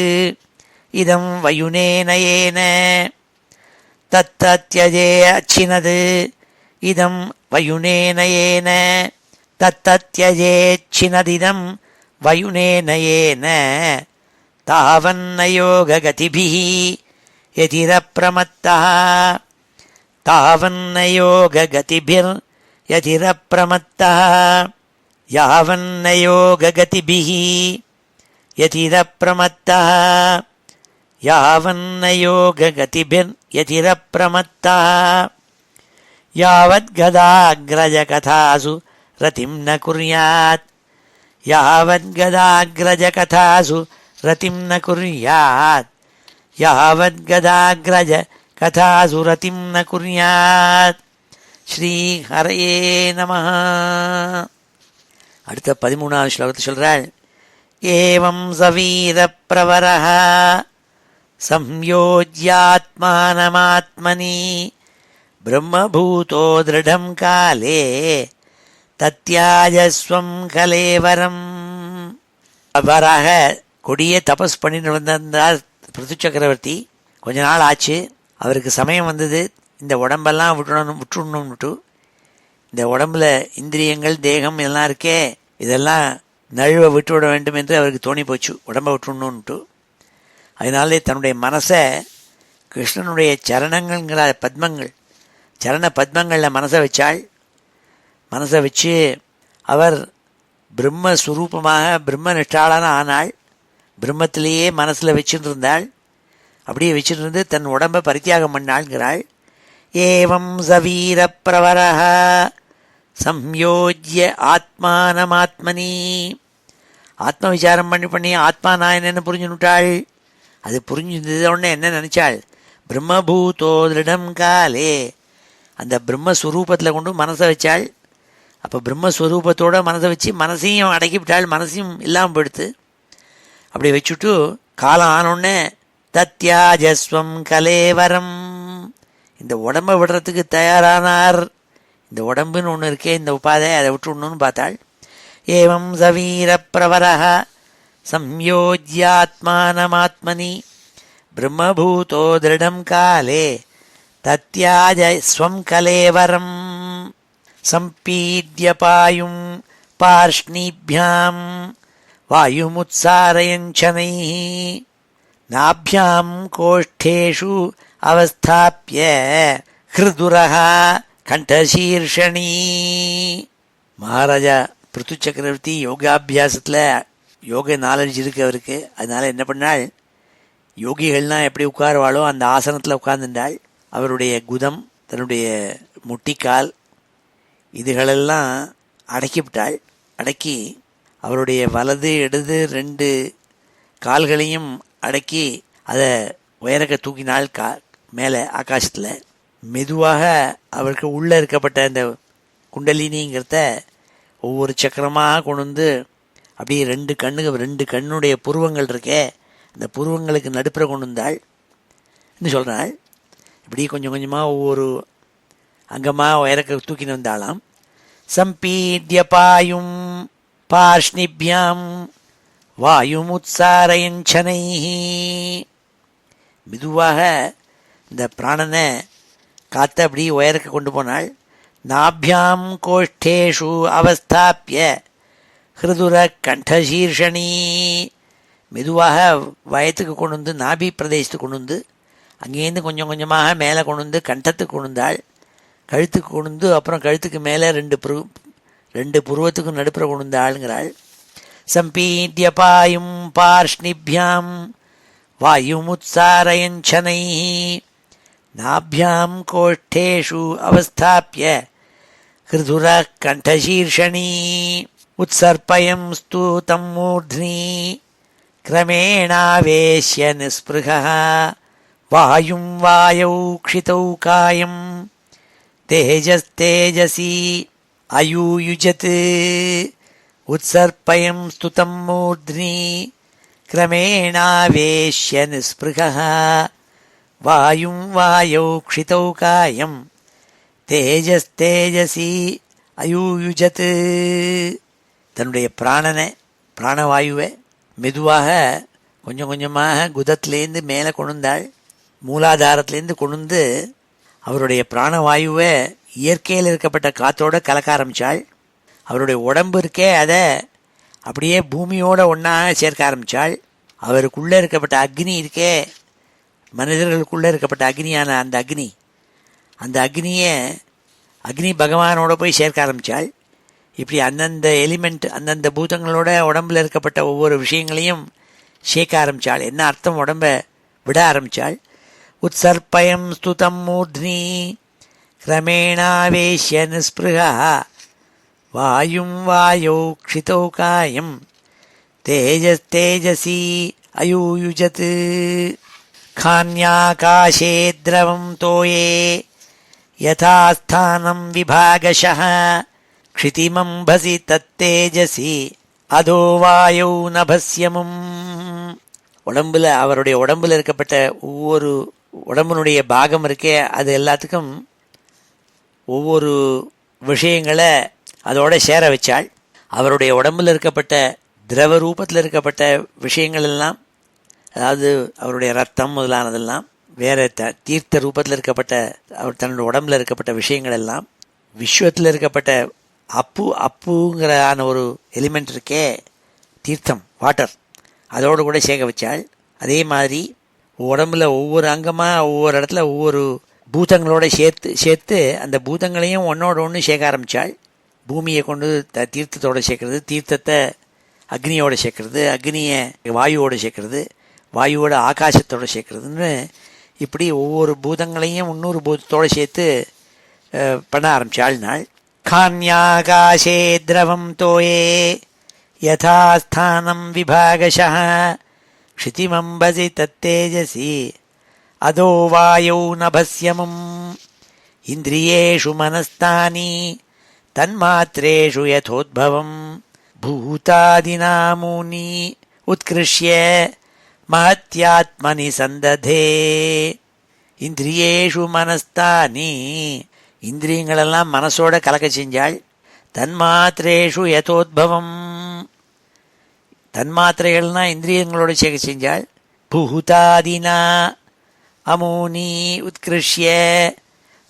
इदं वयुनेन येन तत्तत्यजे अच्छिनत् इदं वयुनेन येन तत्तत्यजेच्छिनदिदं वयुनेन येन तावन्न योगगतिभिः यतिरप्रमत्तः तावन्न योगगतिभिर्यतिरप्रमत्तः यावन्न योगगतिभिः यतिरप्रमत्तः यावन्न योगगतिभिर्यतिरप्रमत्तः यावद्गदाग्रजकथासु रतिं न कुर्यात् यावद्गदाग्रजकथासु रतिं न कुर्यात् यावद्गदाग्रजकथासु रतिं न कुर्यात् ஸ்ரீஹரயே நமஹ. அடுத்த 13வது ஸ்லோகத்தை சொல்றாள். ஏவம் சவீர பிரவரஹ சம்யோஜ்யாத்மானமாத்மனி பிரம்மபூதோ திருடம் காலே தத்யாஜஸ்வம் கலேவரம். அவ்வாறாக கொடிய தபஸ் பண்ணிட்டு வந்திருந்தார் பிருது சக்கரவர்த்தி. கொஞ்ச நாள் ஆச்சு, அவருக்கு சமயம் வந்தது இந்த உடம்பெல்லாம் விட்டுணும்னுட்டு. இந்த உடம்புல இந்திரியங்கள் தேகம் எல்லாம் இருக்கே, இதெல்லாம் நழுவ விட்டுவிட வேண்டும் என்று அவருக்கு தோணி போச்சு, உடம்பை விட்டுணுன்னுட்டு. அதனாலே தன்னுடைய மனசை கிருஷ்ணனுடைய சரணங்கள்ங்கிற பத்மங்கள், சரண பத்மங்களில் மனசை வச்சாள். மனசை வச்சு அவர் பிரம்மஸ்வரூபமாக பிரம்மனிஷ்டாளான ஆனாள். பிரம்மத்திலேயே மனசில் வச்சுட்டு இருந்தாள். அப்படியே வச்சுட்டு இருந்து தன் உடம்பை பரித்தியாகம் பண்ணாள்ங்கிறாள். ஏவம் சவீர பிரவரஹ சம்யோஜ்ய ஆத்மானமாத்மனி. ஆத்ம விசாரம் பண்ணி ஆத்மா நான் என்னென்னு புரிஞ்சுனுட்டாள். அது புரிஞ்சுருந்தது உடனே என்ன நினச்சாள்? பிரம்மபூதோ திருடம் காலே. அந்த பிரம்மஸ்வரூபத்தில் கொண்டு மனசை வச்சாள். அப்போ பிரம்மஸ்வரூபத்தோடு மனசை வச்சு மனசையும் அடக்கிவிட்டாள். மனசையும் இல்லாமல் போயிடுத்து. அப்படி வச்சுட்டு காலம் ஆனோடனே தத்யாஜஸ்வம் கலேவரம், இந்த உடம்பை விடுறதுக்கு தயாரானார். இந்த உடம்புன்னு ஒன்று இருக்கே, இந்த உபாதை, அதை விட்டு விடணும்னு பார்த்தாள். ஏவம் சவீர பிரவரஹ சம்யோஜ்யாத்மானமாத்மனி பிரம்மபூதோ திருடம் காலே தத்யாஜஸ்வம் கலேவரம் சம்பீட்ய பாயும் பார்ஷ்ணிபியாம் வாயுமுத்சாரயஞ்சனைः நாப்யாம் கோஷ்டேஷு அவஸ்தாப்ய ஹிருதுரஹ கண்டசீர்ஷணி. மகாராஜா பிருத்து சக்கரவர்த்தி யோகாபியாசத்தில் யோக நாலேஜ் இருக்கு அவருக்கு. அதனால என்ன பண்ணாள், யோகிகள்லாம் எப்படி உட்காருவாளோ அந்த ஆசனத்தில் உட்கார்ந்துட்டாள். அவருடைய குதம், தன்னுடைய முட்டிக்கால் இதுகளெல்லாம் அடக்கிவிட்டாள். அடக்கி அவருடைய வலது இடது 2 கால்களையும் அடக்கி அதை உயரக்க தூக்கினாள். மேலே ஆகாசத்தில் மெதுவாக அவருக்கு உள்ளே இருக்கப்பட்ட அந்த குண்டலினிங்கிறத ஒவ்வொரு சக்கரமாக கொண்டு வந்து அப்படியே 2 கண்ணுடைய புருவங்கள் இருக்கே, அந்த புருவங்களுக்கு நடுப்புற கொண்டு வந்தாள் என்று சொல்கிறாள். இப்படி கொஞ்சம் கொஞ்சமாக ஒவ்வொரு அங்கமாக உயரக்க தூக்கின்னு வந்தாலாம். சம்பீட்ய பாயும் பார்ஷ்ணிபியாம் வாயுமுத்சாரயஞ்சனைः. மெதுவாக இந்த பிராணனை காற்றை அப்படி உயரக்க கொண்டு போனாள். நாபியாம் கோஷ்டேஷு அவஸ்தாப்ய ஹிருதுர கண்டசீர்ஷணி. மெதுவாக வயத்துக்கு கொண்டு வந்து, நாபி பிரதேசத்துக்கு கொண்டு வந்து, அங்கேருந்து கொஞ்சம் கொஞ்சமாக மேலே கொண்டு வந்து கண்டத்துக்கு கொண்டு வந்தாள். கழுத்துக்கு கொண்டு வந்து, அப்புறம் கழுத்துக்கு மேலே 2 புருவத்துக்கும் நடுப்புற கொண்டு வந்து ஆளுங்கிறாள். சம்பீட்ய பாயும் பார்ஷ்ணிபியாம் வாயுமுத்சாரயஞ்சனைः நாபியாம் கோஷ்டேஷு அவஸ்தாப்ய ஹிருதுர கண்டசீர்ஷணி. உத்சர்ப்பயம் ஸ்தூதம் மூர்த்னி கிரமேணாவேஷ்ய நிஸ்பிருகः வாயும் வாயௌ க்ஷிதௌ காயம் தேஜஸ்தேஜசி அயூயுஜத். உத்சர்ப்பயம் ஸ்துதம் மூர்த்னி கிரமேணாவேஷ்ய நிஸ்பிருகः வாயும் வாயௌ க்ஷிதௌ காயம் தேஜஸ்தேஜசி அயூயுஜத். தன்னுடைய பிராணவாயுவை மெதுவாக கொஞ்சம் கொஞ்சமாக குதத்திலேருந்து மேலே கொண்டுந்தாள். மூலாதாரத்திலேருந்து கொண்டு அவருடைய பிராணவாயுவை இயற்கையில் இருக்கப்பட்ட காற்றோடு கலக்க ஆரம்பித்தாள். அவருடைய உடம்பு இருக்கே, அதை அப்படியே பூமியோடு ஒன்றாக சேர்க்க ஆரம்பித்தாள். அவருக்குள்ளே இருக்கப்பட்ட அக்னி இருக்கே, மனிதர்களுக்குள்ளே இருக்கப்பட்ட அக்னியான அந்த அக்னியை அக்னி பகவானோட போய் சேர்க்க ஆரம்பித்தாள். இப்படி அந்தந்த எலிமெண்ட், அந்தந்த பூதங்களோட உடம்பில் இருக்கப்பட்ட ஒவ்வொரு விஷயங்களையும் சேர்க்க ஆரம்பித்தாள். என்ன அர்த்தம்? உடம்பை விட ஆரம்பித்தாள். உத்சர்ப்பயம் ஸ்துதம் மூர்த்னி கிரமேணாவேஷ்ய நிஸ்பிருகः வாயும் வாயௌ க்ஷிதௌ காயம் தேஜஸ்தேஜசி அயூயுஜத். கான்யாகாசே திரவம் தோயே யதாஸ்தானம் விபாகஷः க்ஷிதிமம்பசி தத்தேஜசி அதோ வாயௌ நபஸ்யமும். அவருடைய உடம்புல இருக்கப்பட்ட ஒவ்வொரு உடம்பினுடைய பாகம் இருக்கே, அது எல்லாத்துக்கும் ஒவ்வொரு விஷயங்களை அதோட சேர வச்சாள். அவருடைய உடம்பில் இருக்கப்பட்ட திரவ ரூபத்தில் இருக்கப்பட்ட விஷயங்கள் எல்லாம், அதாவது அவருடைய ரத்தம் முதலானதெல்லாம், வேற தீர்த்த ரூபத்தில் இருக்கப்பட்ட அவர் தன்னோட உடம்பில் இருக்கப்பட்ட விஷயங்கள் எல்லாம், விஸ்வத்தில் இருக்கப்பட்ட அப்புங்கிறான ஒரு எலிமெண்ட் இருக்கே, தீர்த்தம், வாட்டர், அதோடு கூட சேர்க்க வச்சாள். அதே மாதிரி உடம்புல ஒவ்வொரு அங்கமாக ஒவ்வொரு இடத்துல ஒவ்வொரு பூதங்களோட சேர்த்து சேர்த்து அந்த பூதங்களையும் ஒன்றோட ஒன்று சேர்க்க ஆரம்பித்தாள். பூமியை கொண்டு தீர்த்தத்தோடு சேர்க்கறது, தீர்த்தத்தை அக்னியோடு சேர்க்கறது, அக்னியை வாயுவோடு சேர்க்கறது, வாயுவோட ஆகாசத்தோடு சேர்க்கறதுன்னு இப்படி ஒவ்வொரு பூதங்களையும் இன்னொரு பூதத்தோடு சேர்த்து பண்ண ஆரம்பித்தாள் நாள். கான்யாகாசே திரவம் தோயே யதாஸ்தானம் விபாகஷः க்ஷிதிமம்பசி தத்தேஜசி அதோ வாயௌ நபஸ்யமும் இந்திரியேஷு மனஸ்தானி தன்மாத்ரேஷு யதோத்பவம் பூதாதினாமூனி உத்கிருஷ்ய மஹத்யாத்மனி சந்ததே. இந்திரியேஷு மனஸ்தானி, இந்திரியங்களெல்லாம் மனசோட கலக்க செஞ்சாள். தன்மாத்திரேஷு யதோத்பவம், தன்மாத்திரைகள்னா இந்திரியங்களோட சேர்க்க செஞ்சாள். பூதாதினா அமூனி உத்கிருஷ்ய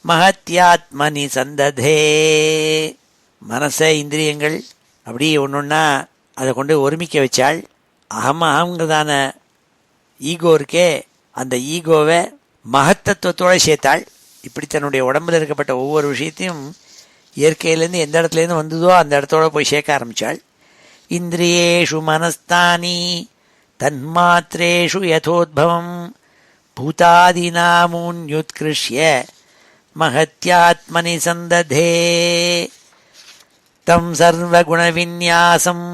மஹத்யாத்மனி சந்ததே. மனச இந்திரியங்கள் அப்படி ஒன்றொன்னா அதை கொண்டு ஒருமிக்க வச்சாள். அகங்கிறதான ஈகோ இருக்கே, அந்த ஈகோவை மகத்தத்துவத்தோடு சேர்த்தாள். இப்படி தன்னுடைய உடம்பில் இருக்கப்பட்ட ஒவ்வொரு விஷயத்தையும் இயற்கையிலேருந்து எந்த இடத்துலேருந்து வந்ததோ அந்த இடத்தோட போய் சேர்க்க ஆரம்பித்தாள். இந்திரியேஷு மனஸ்தானி தன்மாத்திரேஷு யதோத்பவம் பூதாதினாமூன்யுத்கிருஷ்ய மஹத்யாத்மனி சந்ததே. தம் சர்வகுணவிந்யாசம்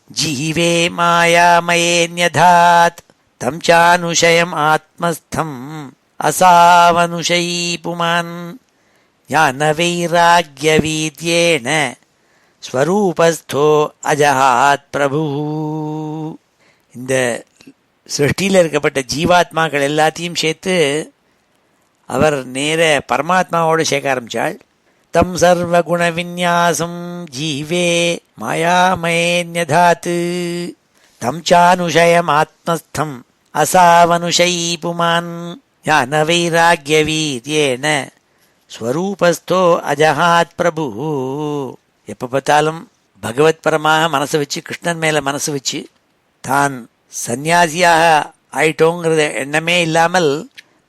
ஜீவே மாயாமயேன்யதாத் தம் சானுஷயம் ஆத்மஸ்தம் அசாவனுஷயீ புமான் ஞானவைராக்யவீத்யேன ஸ்வரூபஸ்தோ அஜஹாத் பிரபு. இந்த சிருஷ்டியில் இருக்கப்பட்ட ஜீவாத்மாக்கள் எல்லாத்தையும் சேர்த்து அவர் நேர பரமாத்மாவோடு சேர்க்க ஆரம்பித்தாள். தம் சர்வகுண விந்யாசம் ஜீவே மாயாமயேன்யதாத் தம் சானுஷயம் ஆத்மஸ்தம் அசாவனுஷயீ புமான் ஞானவைராக்யவீத்யேன ஸ்வரூபஸ்தோ அஜஹாத் பிரபு. எப்போ பார்த்தாலும் பகவத் பரமாக மனசை வச்சு, கிருஷ்ணன் மேலே மனசு வச்சு, தான் சந்நியாசியாக ஆயிட்டோங்கிறத எண்ணமே இல்லாமல்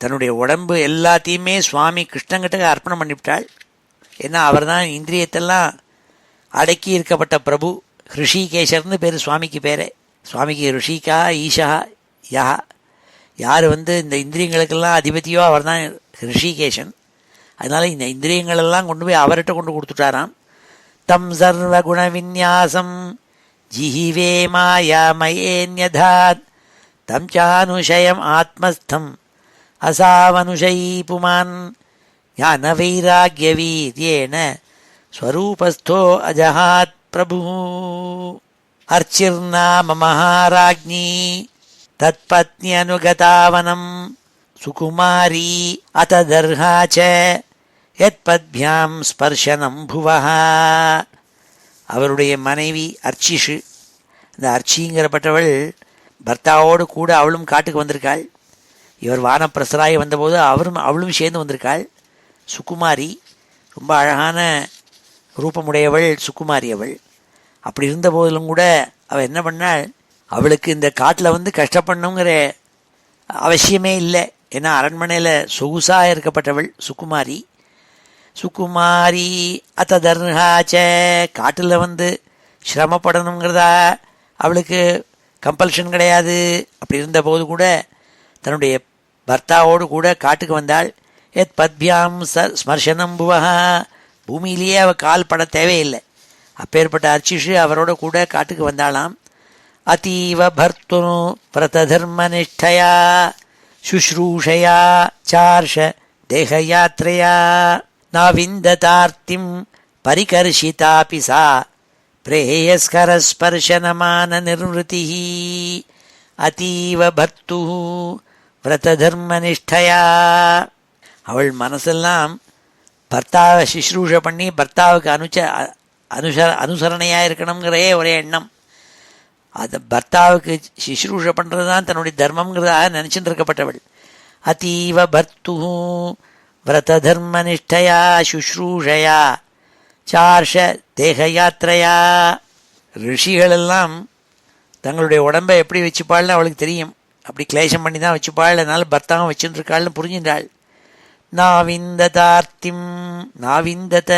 தன்னுடைய உடம்பு எல்லாத்தையுமே சுவாமி கிருஷ்ணங்கிட்ட அர்ப்பணம் பண்ணிவிட்டாள். ஏன்னா அவர் தான் இந்திரியத்தெல்லாம் அடக்கி இருக்கப்பட்ட பிரபு. ரிஷிகேஷர்னு பேர் சுவாமிக்கு பேரே. சுவாமிக்கு ரிஷிகா ஈஷா யா, யார் இந்த இந்திரியங்களுக்கெல்லாம் அதிபதியோ அவர் தான் ரிஷிகேஷன். அதனால் இந்த இந்திரியங்களெல்லாம் கொண்டு போய் அவர்கிட்ட கொண்டு கொடுத்துட்டாராம். தம் சர்வகுண விந்யாசம் ஜீவே மாயாமயேன்யதாத் தம் சானுஷயம் ஆத்மஸ்தம் அசாவனுஷயீ புமான் ஞானவைராக்யவீத்யேன ஸ்வரூபஸ்தோ அஜஹாத் பிரபு. அர்ச்சிர்நாம மகாராஜ்ஞி தத்பத்னி அனுகதாவனம் சுகுமாரி அத்ததர்ஹா ச யத்பத்பியாம் ஸ்பர்ஷனம் புவஹ. அவருடைய மனைவி அர்ச்சிஷு. அந்த அர்ச்சிங்கிறப்பட்டவள் பர்த்தாவோடு கூட அவளும் காட்டுக்கு வந்திருக்காள். இவர் வானப்பிரசராகி வந்தபோது அவளும் சேர்ந்து வந்திருக்காள். சுகுமாரி, ரொம்ப அழகான ரூபமுடையவள் சுகுமாரி அவள். அப்படி இருந்த போதிலும் கூட அவள் என்ன பண்ணாள், அவளுக்கு இந்த காட்டில் கஷ்டப்படணுங்கிற அவசியமே இல்லை. ஏன்னா அரண்மனையில் சொகுசாக இருக்கப்பட்டவள் சுகுமாரி. சுகுமாரி அத்ததர்ஹாச்ச, காட்டில் சிரமப்படணுங்கிறதா அவளுக்கு கம்பல்ஷன் கிடையாது. அப்படி இருந்தபோது கூட தன்னுடைய பர்த்தாவோடு கூட காட்டுக்கு வந்தாள். எத் பத்பியாம் ஸ்மர்ஷனம் புவஹா, பூமியிலேயே அவள் கால் பட தேவையில்லை. அப்பேற்பட்ட அர்ச்சிஷு அவரோட கூட காட்டுக்கு வந்தாளாம். அதீவ பர்த்துனு பிரதர்மனிஷ்டயா சுஷ்ரூஷயா சார்ஷ தேகயாத்ரையா நாவிந்ததார்த்திம் பரிகர்ஷிதாபி சா பிரேயஸ்கரஸ்பர்ஷனமான நிர்வృతి. அதீவ பர்த்து விரதர்மனிஷ்டயா, அவள் மனசெல்லாம் பர்த்தாவை சுஷ்ரூஷ பண்ணி பர்த்தாவுக்கு அனுசரணையாக இருக்கணுங்கிறே ஒரே எண்ணம். அது பர்த்தாவுக்கு சுஷ்ரூஷ பண்ணுறது தான் தன்னுடைய தர்மங்கிறதாக நினச்சிட்டு இருக்கப்பட்டவள். அதீவ பர்த்து விரதர்மனிஷ்டயா சுஷ்ரூஷயா சார்ஷ தேகயாத்திரையா. ரிஷிகளெல்லாம் தங்களுடைய உடம்பை எப்படி வச்சுப்பாள்னு அவளுக்கு தெரியும். அப்படி கிளேசம் பண்ணி தான் வச்சுப்பாள், அதனால பர்த்தாவும் வச்சுருக்காள்னு புரிஞ்சின்றாள். நாவிந்ததார்த்திம் நாவிந்தத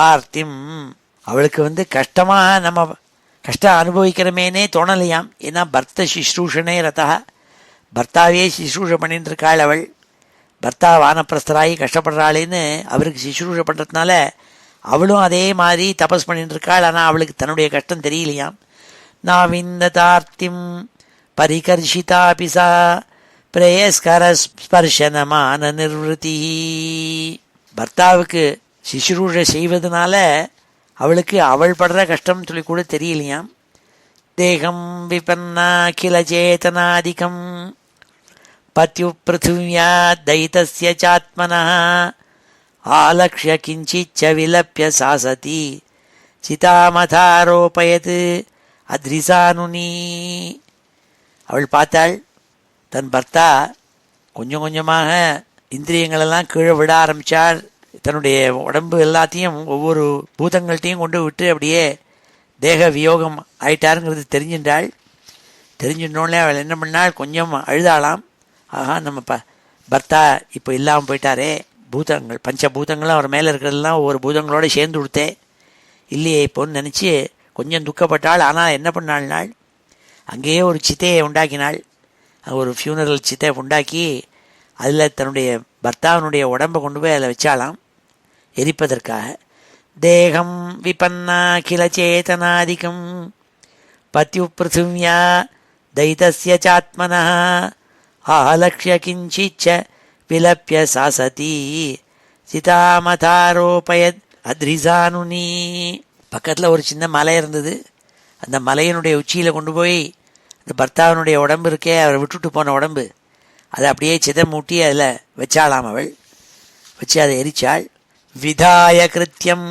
ஆர்த்திம், அவளுக்கு கஷ்டமாக நம்ம கஷ்டம் அனுபவிக்கிறமேனே தோணலையாம். ஏன்னா பர்த்த சிஸ்ரூஷனே ரதா, பர்த்தாவே சிஸ்ரூஷ பண்ணிட்டு இருக்காள் அவள். பர்த்தா வானப்பிரஸ்தராகி கஷ்டப்படுறாளேன்னு அவருக்கு சிஸ்ரூஷ பண்ணுறதுனால அவளும் அதே மாதிரி தபஸ் பண்ணிட்டு இருக்காள். ஆனால் அவளுக்கு தன்னுடைய கஷ்டம் தெரியலையாம். நாவிந்ததார்த்திம் பரிகர்ஷிதாபிசா பிரேயஸ்கர ஸ்பர்ஷனமான நிர்வൃத்தி, பர்த்தாவுக்கு சிசுரூஷ செய்வதனால அவளுக்கு அவள் படுற கஷ்டம் சொல்லி கூட தெரியலையாம். தேகம் விபன்னா கில சேதனாதிகம் பத்யு பிருத்திவ்யா தைதஸ்ய சாத்மனः ஆலக்ஷ்ய கிஞ்சிச்ச விலப்ய சாசதி சிதாமதாரோபயத் அத்ரிசானுனி. அவள் பார்த்தாள், தன் பர்த்தா கொஞ்சம் கொஞ்சமாக இந்திரியங்களெல்லாம் கீழே விட ஆரம்பித்தாள். தன்னுடைய உடம்பு எல்லாத்தையும் ஒவ்வொரு பூதங்கள்கிட்டையும் கொண்டு விட்டு அப்படியே தேக வியோகம் ஆயிட்டாருங்கிறது தெரிஞ்சின்றாள். தெரிஞ்சின்றோடனே அவள் என்ன பண்ணாள், கொஞ்சம் அழுதாளாம். ஆஹா, நம்ம பர்த்தா இப்போ இல்லாமல் போயிட்டாரே, பூதங்கள் பஞ்சபூதங்களும் அவர் மேலே இருக்கிறதெல்லாம் ஒவ்வொரு பூதங்களோடு சேர்ந்து கொடுத்தே இல்லையே இப்போன்னு நினச்சி கொஞ்சம் துக்கப்பட்டாள். ஆனால் என்ன பண்ணாள்னாள், அங்கேயே ஒரு சித்தையை உண்டாக்கினாள். ஒரு ஃபியூனரல் சித்தை உண்டாக்கி அதில் தன்னுடைய பர்த்தாவினுடைய உடம்பை கொண்டு போய் அதில் வச்சாலாம் எரிப்பதற்காக. தேகம் விபன்னா கில சேதனாதிகம் பத்யு பிருத்திவ்யா தைதஸ்ய சாத்மனः ஆலக்ஷ்ய கிஞ்சிச்ச விலப்ய சாசதி சிதாமதாரோபயத் அத்ரிசானுனி. பக்கத்தில் ஒரு சின்ன மலை இருந்தது. அந்த மலையினுடைய உச்சியில் கொண்டு போய் அந்த பர்த்தாவினுடைய உடம்பு இருக்கே, அவரை விட்டுட்டு போன உடம்பு, அதை அப்படியே சிதமூட்டி அதில் வச்சாளாம். அவள் வச்சு அதை எரிச்சாள். விதாய கிருத்தியம்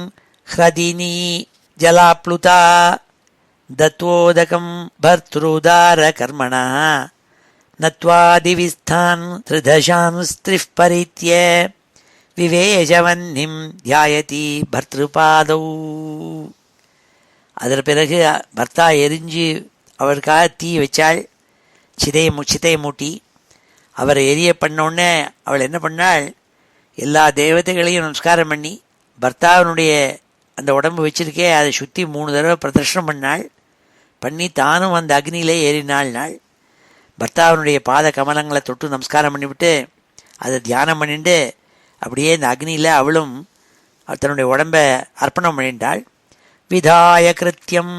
ஹ்ரதினி ஜலாப்ளுதா தத்வோதகம் பர்த்ருதார கர்மணா நத்வாதிவிஸ்தான் த்ரிதசானுஸ்திரிஃப் பரித்ய விவேஜவன்னிம் தியாயதி பர்த்ருபாதௌ. அதன் பிறகு பர்த்தா எரிஞ்சு அவருக்காக தீ வச்சாள். சித்தையை மூட்டி அவரை எரிய பண்ணோடனே அவள் என்ன பண்ணாள், எல்லா தேவதைகளையும் நமஸ்காரம் பண்ணி பர்த்தாவினுடைய அந்த உடம்பு வச்சிருக்கே அதை சுற்றி 3 தடவை பிரதர்ஷனம் பண்ணாள். பண்ணி தானும் அந்த அக்னியிலே ஏறினாள். பர்த்தாவினுடைய பாத கமலங்களை தொட்டு நமஸ்காரம் பண்ணிவிட்டு அதை தியானம் பண்ணிட்டு அப்படியே இந்த அக்னியில் அவளும் தன்னுடைய உடம்பை அர்ப்பணம் பண்ணிட்டாள். விதாய கிருத்தியம்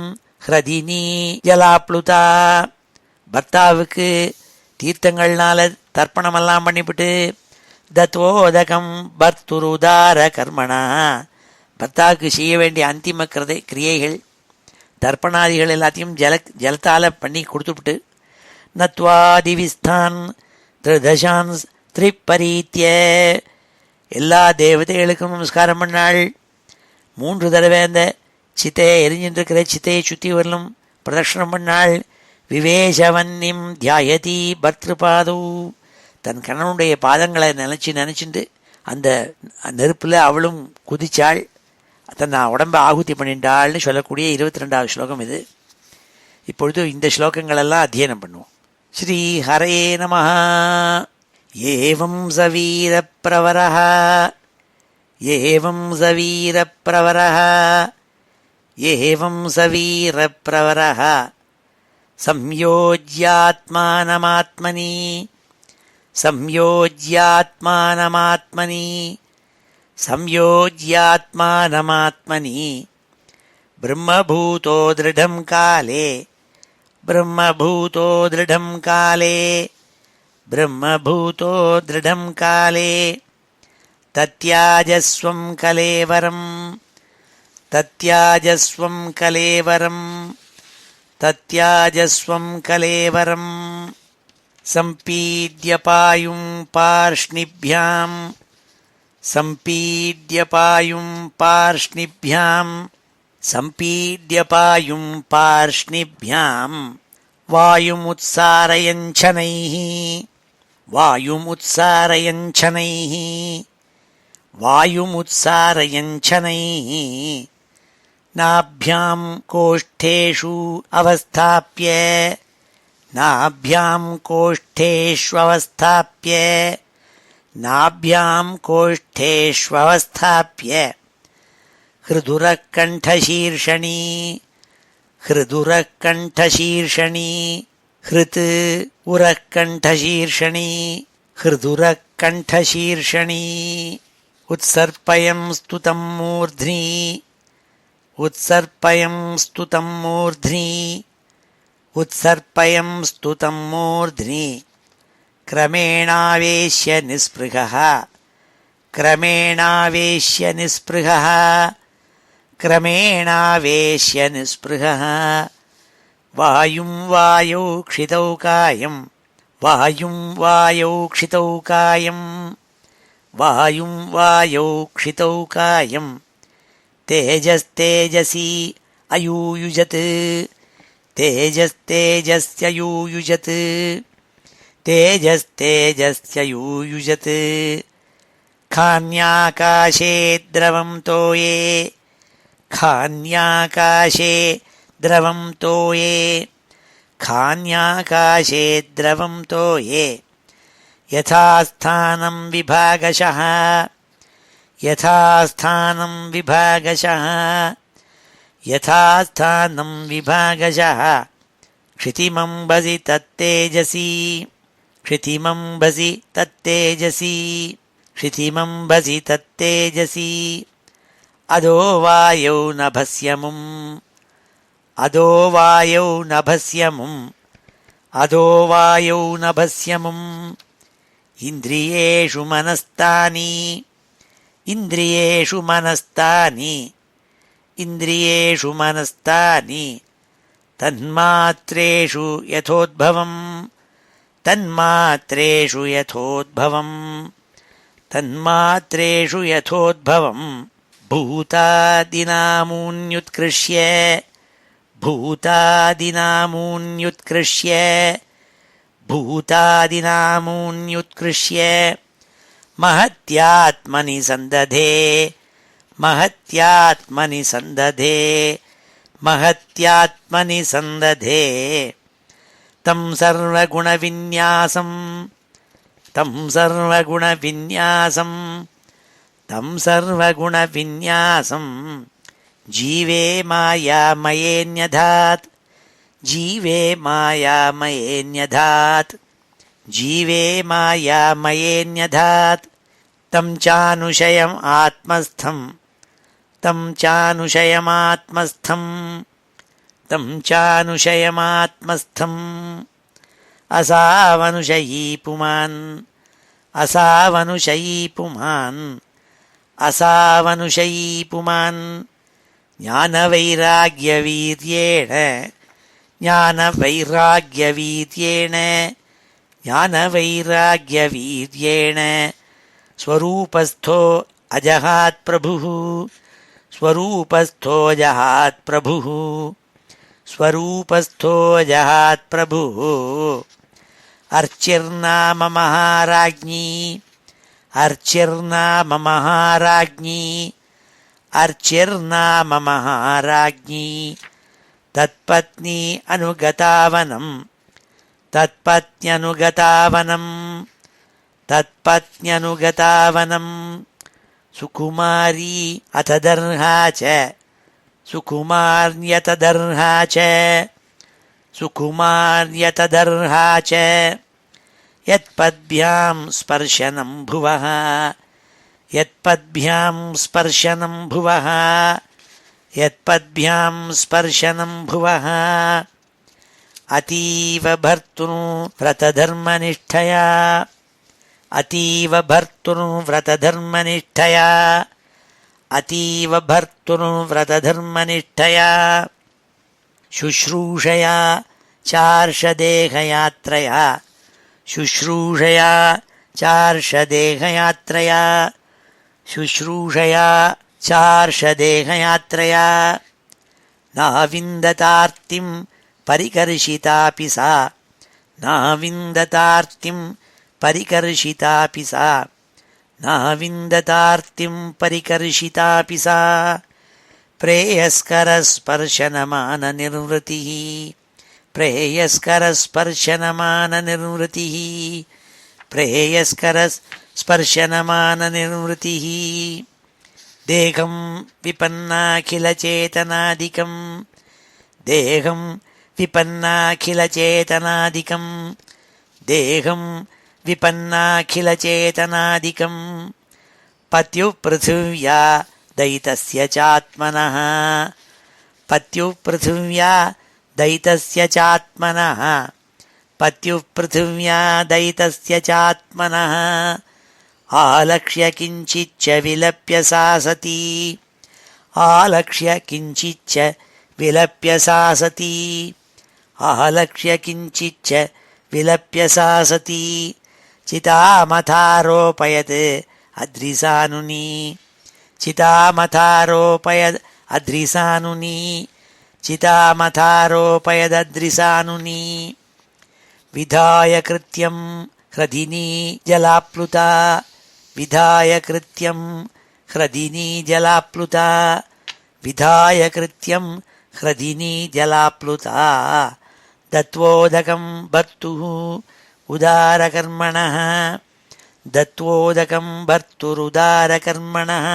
ஹ்ரதினி ஜலாப்ளுதா, பர்த்தாவுக்கு தீர்த்தங்கள்னால தர்ப்பணமெல்லாம் பண்ணிவிட்டு தத்வோதகம் பர்த்துருதார கர்மணா, பர்த்தாவுக்கு செய்ய வேண்டிய அந்திம கிரியைகள் தர்ப்பணாதிகள் எல்லாத்தையும் ஜலத்தால் பண்ணி கொடுத்துவிட்டு நத்வாதிவிஸ்தான் த்ரிதசான் திரிப்பரீத்திய, எல்லா தேவதைகளுக்கும் நமஸ்காரம் பண்ணாள். 3 தடவை அந்த சித்தையை எரிஞ்சின்றிருக்கிற சித்தையை சுற்றி வரலும் பிரதட்சணம் பண்ணாள். விவேஷவன்னிம் தியாயதி பர்த்ருபாதௌ, தன் கணவனுடைய பாதங்களை நினச்சிட்டு அந்த நெருப்பில் அவளும் குதிச்சாள். தன் உடம்பை ஆகுதி பண்ணிட்டாள்னு சொல்லக்கூடிய 22வது ஸ்லோகம் இது. இப்பொழுது இந்த ஸ்லோகங்களெல்லாம் அத்தியனம் பண்ணுவோம். ஸ்ரீ ஹரே நமஹ. ஏவம் சவீர பிரவரஹ ஏவம் சவீர பிரவரஹ ஏவம் சவீர பிரவரஹ சம்யோஜ்யாத்மானமாத்மனி சம்யோஜ்யாத்மானமாத்மனி சம்யோஜ்யாத்மானமாத்மனி பிரம்மபூதோ திருடம் காலே பிரம்மபூதோ திருடம் காலே பிரம்மபூதோ திருடம் காலே தத்யாஜஸ்வம் கலேவரம் தத்யாஜஸ்வம் கலேவரம் தத்யாஜஸ்வம் கலேவரம் சம்பீத்யபாயும் பார்ஷ்ணிப்யாம் சம்பீத்யபாயும் பார்ஷ்ணிப்யாம் சம்பீத்யபாயும் பார்ஷ்ணிப்யாம் வாயுமுத்சாரயஞ்சனைः வாயுமுத்சாரயஞ்சனைः வாயுமுத்சாரயஞ்சனைः நாभ्यां கோஷ்டேஷு அவஸ்தாப்ய नाभ्यां कोष्ठेष्वस्थाप्य नाभ्यां कोष्ठेष्वस्थाप्य हृदुरः कण्ठशीर्षणी हृदुरः कण्ठशीर्षणी हृत् उरः कण्ठशीर्षणी हृदुरः कण्ठशीर्षणी उत्सर्पयं स्तुतं मूर्ध्नि उत्सर्पयं स्तुतं मूर्ध्नि उत्सर्पयं स्तुतं मूर्ध्नि क्रमेणावेश्य निःस्पृहः क्रमेणावेश्य निःस्पृहः क्रमेणावेश्य निःस्पृहः वायुं वायौ क्षितौ कायं वायुं वायौ क्षितौ कायं वायुं वायौ क्षितौ कायं तेजस्तेजसी अयूयुजत् तेजस्तेजस्ययूयुजत् तेजस्तेजस्ययूयुजत् खान्याकाशे द्रवं तोये खान्याकाशे द्रवं तोये खान्याकाशे द्रवं तोये यथास्थानं विभागशः यथास्थानं विभागशः यथास्थानं विभागशः क्षितिमंबसि तत्तेजसी क्षितिमंबसि तत्तेजसी क्षितिमंबसि तत्तेजसी अधो वायौ नभस्यमुम् अधो वायौ नभस्यमुम् अधो वायौ नभस्यमुम् इन्द्रियेषु मनस्तानि इन्द्रियेषु मनस्तानि इन्द्रियेषु मनस्तानि तन्मात्रेषु यथोद्भवम् तन्मात्रेषु यथोद्भवम् तन्मात्रेषु यथोद्भवम् भूतादिनामून्युत्कृष्य भूतादिनामून्युत्कृष्य भूतादिनामून्युत्कृष्य महत्यात्मनि सन्दधे महत्यात्मनि सन्दधे महत्यात्मनि सन्दधे तं सर्वगुणविन्यासं तं सर्वगुणविन्यासं तं सर्वगुणविन्यासं जीवे मायामयेऽन्यधात् जीवे मायामयेऽन्यधात् जीवे मायामयेऽन्यधात् तं चानुशयम् आत्मस्थं तं चानुशयमात्मस्थं तं चानुशयमात्मस्थम् असावनुशयी पुमान् असावनुशयी पुमान् असावनुशयी पुमान् ज्ञानवैराग्यवीर्येण ज्ञानवैराग्यवीर्येण ज्ञानवैराग्यवीर्येण स्वरूपस्थो अजहात् प्रभुः स्वरूपस्थो जहात् प्रभुः स्वरूपस्थो जहात् प्रभुः अर्चिर्नाम महाराज्ञी अर्चिर्नाम महाराज्ञी अर्चिर्नाम महाराज्ञी तत्पत्नी अनुगतावनम् तत्पत्न्यनुगतावनम् तत्पत्न्यनुगतावनम् सुकुमारी अथ दर्हा च सुकुमार्यतदर्हा च सुकुमार्यतदर्हा च यत्पद्भ्यां स्पर्शनं भुवः यत्पद्भ्यां स्पर्शनं भुवः यत्पद्भ्यां स्पर्शनं भुवः अतीव भर्तृव्रतधर्मनिष्ठया अतीव भर्तृव्रतधर्मनिष्ठया अतीव भर्तृव्रतधर्मनिष्ठया शुश्रूषया चार्षदेहयात्रया शुश्रूषया चार्षदेहयात्रया शुश्रूषया चार्षदेहयात्रया नाविन्दतार्तिं परिकर्षितापि सा नाविन्दतार्तिं परिकर्षितापि सा नाविन्दतार्तिं परिकर्षितापि सा प्रेयस्करस्पर्शनमाननिर्वृतिः प्रेयस्करस्पर्शनमाननिर्वृतिः प्रेयस्करस्पर्शनमाननिर्वृतिः देहं विपन्नाखिलचेतनादिकं देहं विपन्नाखिलचेतनादिकं देहं विपन्नाखिलचेतनादिकं पत्युः पृथिव्या दयितस्य चात्मनः पत्युः पृथिव्या दयितस्य चात्मनः पत्युः पृथिव्या दयितस्य चात्मनः आलक्ष्य किञ्चिच्च विलप्य सा सती आलक्ष्य किञ्चिच्च विलप्य सा सती आलक्ष्य किञ्चिच्च विलप्य सा सती चितामथारोपयत् अद्रिसानुनी चितामथारोपयद् अद्रिसानुनी चितामथारोपयदद्रिसानुनी विधाय कृत्यं ह्रदिनी जलाप्लुता विधाय कृत्यं ह्रदिनी जलाप्लुता विधाय कृत्यं ह्रदिनी जलाप्लुता दत्वोदकं भर्तुः उदारकर्मणः दत्वोदकं भर्तुरुदारकर्मणः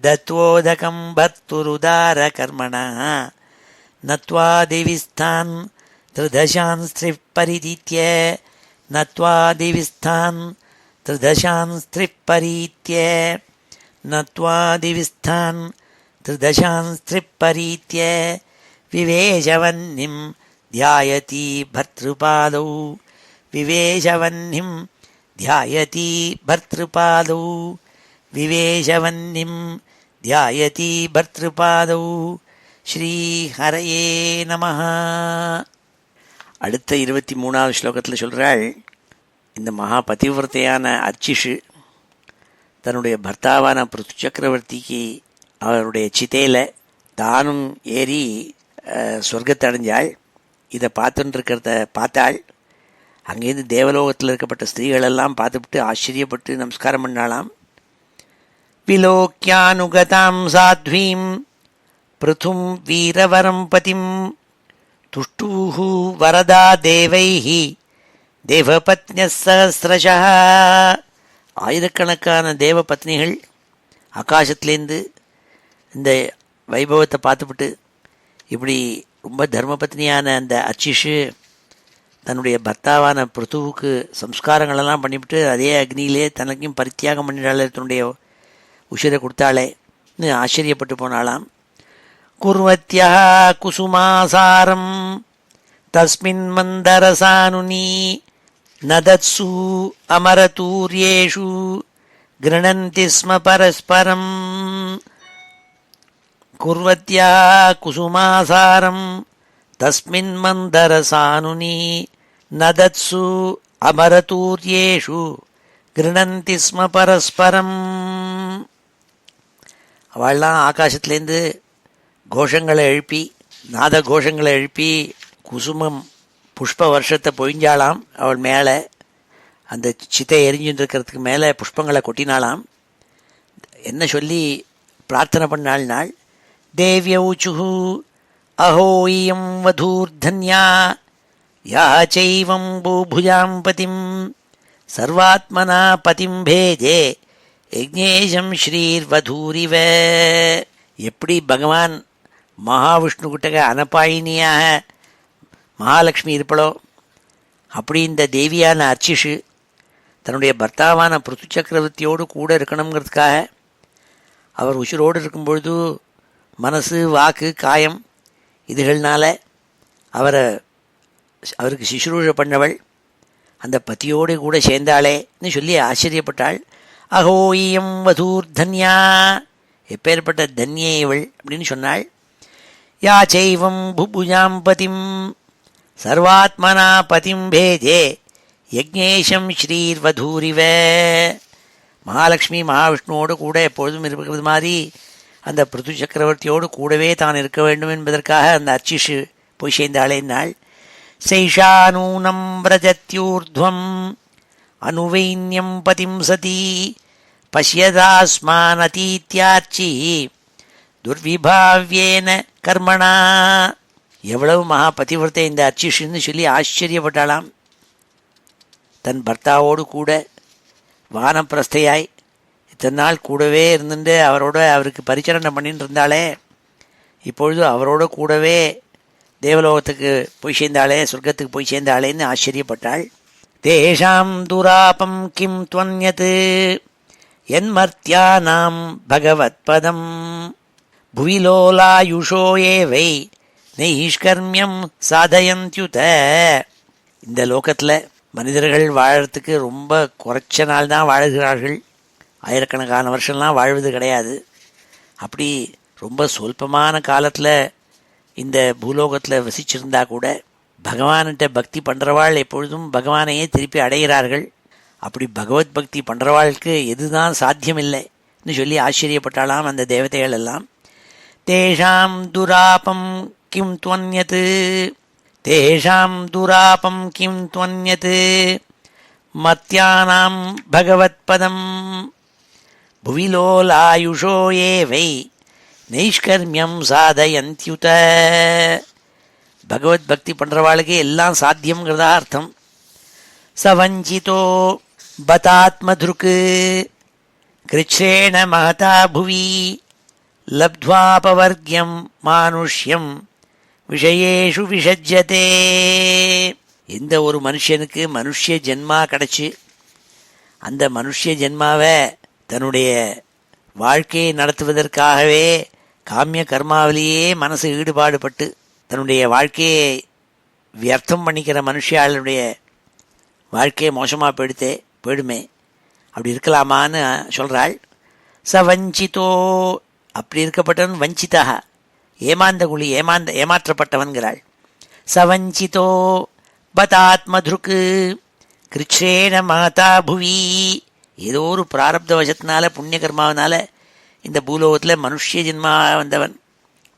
दत्वोदकं भर्तुरुदारकर्मणः नत्वा दिविस्थान् त्रिदशांस्त्रिः परितीत्य नत्वा दिविस्थान् त्रिदशांस्त्रिः परीत्य नत्वा दिविस्थान् त्रिदशांस्त्रिः परीत्य विवेशवह्निं ध्यायति भर्तृपादौ विवेशवह्निं ध्यायति भर्तृपादौ विवेशवह्निं ध्यायति भर्तृपादौ ஸ்ரீஹரயே நமஹ. அடுத்த 23வது ஸ்லோகத்தில் சொல்கிறாள், இந்த மகா பதிவிரத்தையான அர்ச்சிஷு தன்னுடைய பர்த்தாவான பிருத்து சக்கரவர்த்திக்கு அவருடைய சிதையில் தானும் ஏறி சொர்க்கத்தை அடைஞ்சாள். இதை பார்த்துட்டு இருக்கிறத பார்த்தாள். அங்கேருந்து தேவலோகத்தில் இருக்கப்பட்ட ஸ்திரீகளெல்லாம் பார்த்துவிட்டு ஆச்சரியப்பட்டு நமஸ்காரம் பண்ணாலாம். விலோக்கியானுகதாம் சாத்வீம் பிருதும் வீரவரம் பதிம் துஷ்டூஹு வரதா தேவைஹி தேவபத்னியஸ் சஹஸ்ரஷः. ஆயிரக்கணக்கான தேவ பத்னிகள் ஆகாசத்துலேருந்து இந்த வைபவத்தை பார்த்துவிட்டு இப்படி ரொம்ப தர்மபத்னியான அந்த அர்ச்சிஷு தன்னுடைய பர்த்தாவான பிருத்துவுக்கு சம்ஸ்காரங்களெல்லாம் பண்ணிவிட்டு அதே அக்னியிலே தனக்கும் பரித்தியாகம் பண்ணினாலே தன்னுடைய உஷிரை கொடுத்தாளே ஆச்சரியப்பட்டு போனாலாம். குர்வத்யா குசுமாசாரம் தஸ்மின் மந்தரசானுனி நதத்சு அமரதூர்யேஷு கிருணந்தி ஸ்ம பரஸ்பரம். குர்வத்யா குசுமாசாரம் தஸ்மின் மந்தரசானுனி நதத்சு அமரதூர்யேஷு கிருணந்தி ஸ்ம பரஸ்பரம். அவள்லாம் ஆகாசத்துலேருந்து கோஷங்களை எழுப்பி நாத கோஷங்களை எழுப்பி குசுமம் புஷ்ப வருஷத்தை பொழிஞ்சாலாம். அவள் மேலே அந்த சித்தை எரிஞ்சுட்டு இருக்கிறதுக்கு மேலே புஷ்பங்களை கொட்டினாலாம். என்ன சொல்லி பிரார்த்தனை பண்ணாள்னாள், தேவ்யௌச்சுஹு அஹோயம் வதூர்தன்யா யா சைவம் பூபுஜாம் பதிம் சர்வாத்மனா பதிம் பேஜே யக்ஞேஷம் ஸ்ரீர்வதூரிவ. எப்படி பகவான் மகாவிஷ்ணு கிட்டக அனபாயினியாக மகாலட்சுமி இருப்பளோ அப்படி இந்த தேவியான அர்ச்சிஷு தன்னுடைய பர்த்தாவான பிருத்து சக்கரவர்த்தியோடு கூட இருக்கணுங்கிறதுக்காக அவர் உயிரோடு இருக்கும்பொழுது மனசு வாக்கு காயம் இதுகள்னால அவருக்கு சிசுரூஷ பண்ணவள் அந்த பத்தியோடு கூட சேர்ந்தாளேன்னு சொல்லி ஆச்சரியப்பட்டாள். அஹோயம் வதூர்தன்யா, எப்பேற்பட்ட தன்யே இவள் அப்படின்னு சொன்னாள். யா சைவம் புபுஜாம் பதிம் சர்வாத்மனா பதிம் பேஜே யக்ஞேஷம் ஸ்ரீர்வதூரிவ. மகாலட்சுமி மகாவிஷ்ணுவோடு கூட எப்பொழுதும் இருக்கிறது மாதிரி அந்த பிருத்து சக்கரவர்த்தியோடு கூடவே தான் இருக்க வேண்டும் என்பதற்காக அந்த அர்ச்சிஷு போய் சேர்ந்தாளேன்னாள். சைஷானூனம் விரஜத்யூர்த்வம் அனுவைன்யம் பதிம் சதி பஷ்யதாஸ்மானதீத்யார்ச்சி துர்விபாவ்யேன கர்மணா. எவ்வளவு மகா பதிவிரத்தை இந்த அர்ச்சிஷுன்னு சொல்லி ஆச்சரியப்பட்டாளாம். தன் பர்த்தாவோடு கூட வானப்பிரஸ்தையாய் இத்தனை நாள் கூடவே இருந்துட்டு அவருக்கு பரிச்சரணை பண்ணிட்டு இருந்தாலே, இப்பொழுது அவரோட கூடவே தேவலோகத்துக்கு போய் சேர்ந்தாளே, சொர்க்கத்துக்கு போய் சேர்ந்தாளேன்னு ஆச்சரியப்பட்டாள். தேஷாம் துராபம் கிம் துவன்யத் என்மர்த்தியானாம் பகவத் பதம் புவிலோலாயுஷோ ஏவை நைஷ்கர்மியம் சாதயந்த்யுத. இந்த லோகத்தில் மனிதர்கள் வாழறதுக்கு ரொம்ப குறைச்ச நாள் தான் வாழுகிறார்கள். ஆயிரக்கணக்கான வருஷம்லாம் வாழ்வது கிடையாது. அப்படி ரொம்ப சொல்பமான காலத்தில் இந்த பூலோகத்தில் வசிச்சிருந்தா கூட பகவான்கிட்ட பக்தி பண்ணுறவாள் எப்பொழுதும் பகவானையே திருப்பி அடைகிறார்கள். அப்படி பகவத் பக்தி பண்ணுறவாளுக்கு எதுதான் சாத்தியமில்லைன்னு சொல்லி ஆச்சரியப்பட்டாலாம் அந்த தேவதைகள் எல்லாம். தேஷாம் துராபம் கிம் துவன்யத் தேஷாம் துராபம் கிம் துவன்யத் மத்யானாம் பகவத் பதம் புவிலோலாயுஷோ ஏவை நைஷ்கர்மியம் சாதயந்த்யுத. பகவத் பக்தி பண்ணுறவாளுக்கு எல்லாம் சாத்தியம்ங்கிறதா அர்த்தம். சவஞ்சிதோ பதாத்மதுருக்கு கிருச்ரேண மகதா புவி லப்த்வாபவர்க்யம் மானுஷ்யம் விஷயேஷு விஷஜ்யதே. எந்த ஒரு மனுஷனுக்கு மனுஷ ஜென்மா கிடச்சி அந்த மனுஷ ஜென்மாவை தன்னுடைய வாழ்க்கையை நடத்துவதற்காகவே காமிய கர்மாவிலேயே மனசு ஈடுபாடுபட்டு தன்னுடைய வாழ்க்கையை வியர்த்தம் பண்ணிக்கிற மனுஷாளுடைய வாழ்க்கையை மோசமாக போயிடுமே, அப்படி இருக்கலாமான்னு சொல்கிறாள். வஞ்சித்தோ, அப்படி இருக்கப்பட்டவன் வஞ்சிதா, ஏமாற்றப்பட்டவன்கிறாள். வஞ்சித்தோ பதாத்மதுருக்கு கிருச்ரேண மாதா புவி. ஏதோ ஒரு பிராரப்த வசத்தினால புண்ணிய கர்மாவனால இந்த பூலோகத்தில் மனுஷ ஜென்மாக வந்தவன்,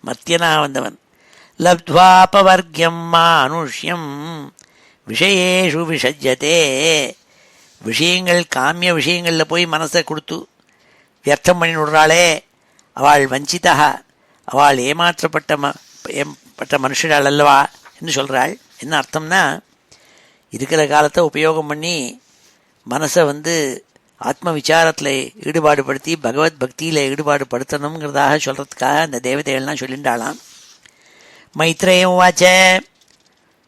மர்த்தியனாக வந்தவன். லப்த்வாபவர்க்யம் மானுஷ்யம் விஷயேஷு விஷஜ்யதே. விஷயங்கள் காமிய விஷயங்களில் போய் மனசை கொடுத்து வியர்த்தம் பண்ணி விடுறாளே, அவள் வஞ்சிதா, அவள் ஏமாற்றப்பட்ட மனுஷராள் அல்லவா என்று சொல்கிறாள். என்ன அர்த்தம்னா, இருக்கிற காலத்தை உபயோகம் பண்ணி மனசை ஆத்ம விசாரத்தில் ஈடுபாடுபடுத்தி பகவத் பக்தியில் ஈடுபாடு படுத்தணுங்கிறதாக சொல்கிறதுக்காக அந்த தேவதைகள்லாம் சொல்லிண்டாளாம். மைத்ரேயம் வாச்ச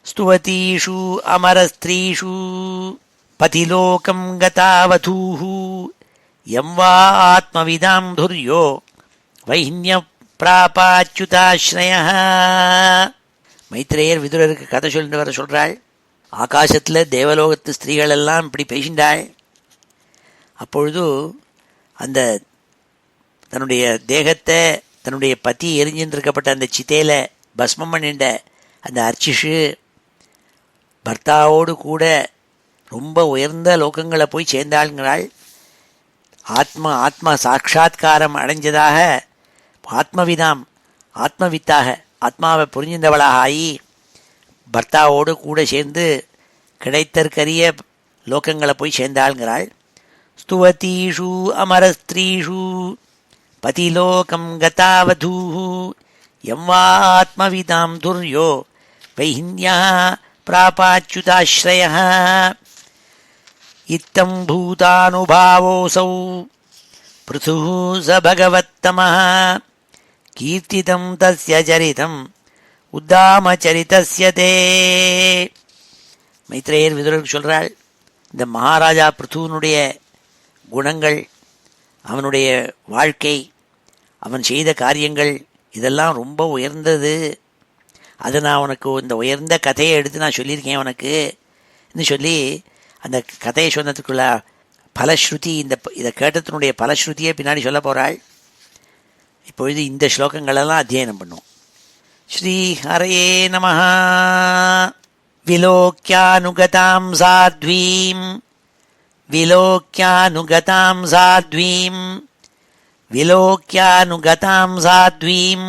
ஸ்துவதீஷு அமரஸ்திரீஷு பதிலோகம் கதாவதூஹு யம் வா ஆத்மவிதாம் துர்யோ வைஹ்ய பிராபாச்சுதாஸ்ரய. மைத்ரேயர் விதுரருக்கு கதை சொல்லிட்டு வர சொல்கிறாள். ஆகாசத்தில் தேவலோகத்து ஸ்திரீகள் எல்லாம் இப்படி பேசிண்டாள். அப்பொழுது அந்த தன்னுடைய தேகத்தை தன்னுடைய பதி எரிஞ்சின்னு இருக்கப்பட்ட அந்த சித்தையில் பஸ்மம் பண்ணிண்ட அந்த அர்ச்சிஷு பர்த்தாவோடு கூட ரொம்ப உயர்ந்த லோகங்களை போய் சேர்ந்தாளுங்கிறாள். ஆத்ம சாட்சா்காரம் அடைஞ்சதாக, ஆத்மவித்தாக ஆத்மாவை புரிஞ்சின்றவளாக ஆகி பர்த்தாவோடு கூட சேர்ந்து கிடைத்தற்கரிய லோகங்களை போய் சேர்ந்தாளுங்கிறாள். ஸ்துவதீஷு அமரஸ்திரீஷு பதிலோகம் கதாவதூஹு யம் வா ஆத்மவிதாம் துர்யோ வைஹ்யா பிராபாச்சுதாஸ்ரய. இத்தம் பூதானுபாவோசௌ பிருதுः ச பகவத்தமः கீர்த்திதம் தஸ்ய சரிதம் உத்தாமச்சரிதஸ்ய தே. மைத்ரேயர் விதுரருக்கு சொல்கிறாள், இந்த மகாராஜா பிருத்துவனுடைய குணங்கள், அவனுடைய வாழ்க்கை, அவன் செய்த காரியங்கள் இதெல்லாம் ரொம்ப உயர்ந்தது. அதை நான் உனக்கு இந்த உயர்ந்த கதையை எடுத்து நான் சொல்லியிருக்கேன் உனக்கு என்று சொல்லி அந்த கதையை சொன்னதுக்குள்ள பலஸ்ருதி, இதை கேட்டத்தினுடைய பலஸ்ருதியை பின்னாடி சொல்ல போகிறாள். இப்பொழுது இந்த ஸ்லோகங்களெல்லாம் அத்தியனம் பண்ணுவோம். ஸ்ரீ ஹரயே நமஹ. விலோக்யானுகதாம் சாத்வீம் விலோக்யானுகதாம் சாத்வீம் விலோக்யானுகதாம் சாத்வீம்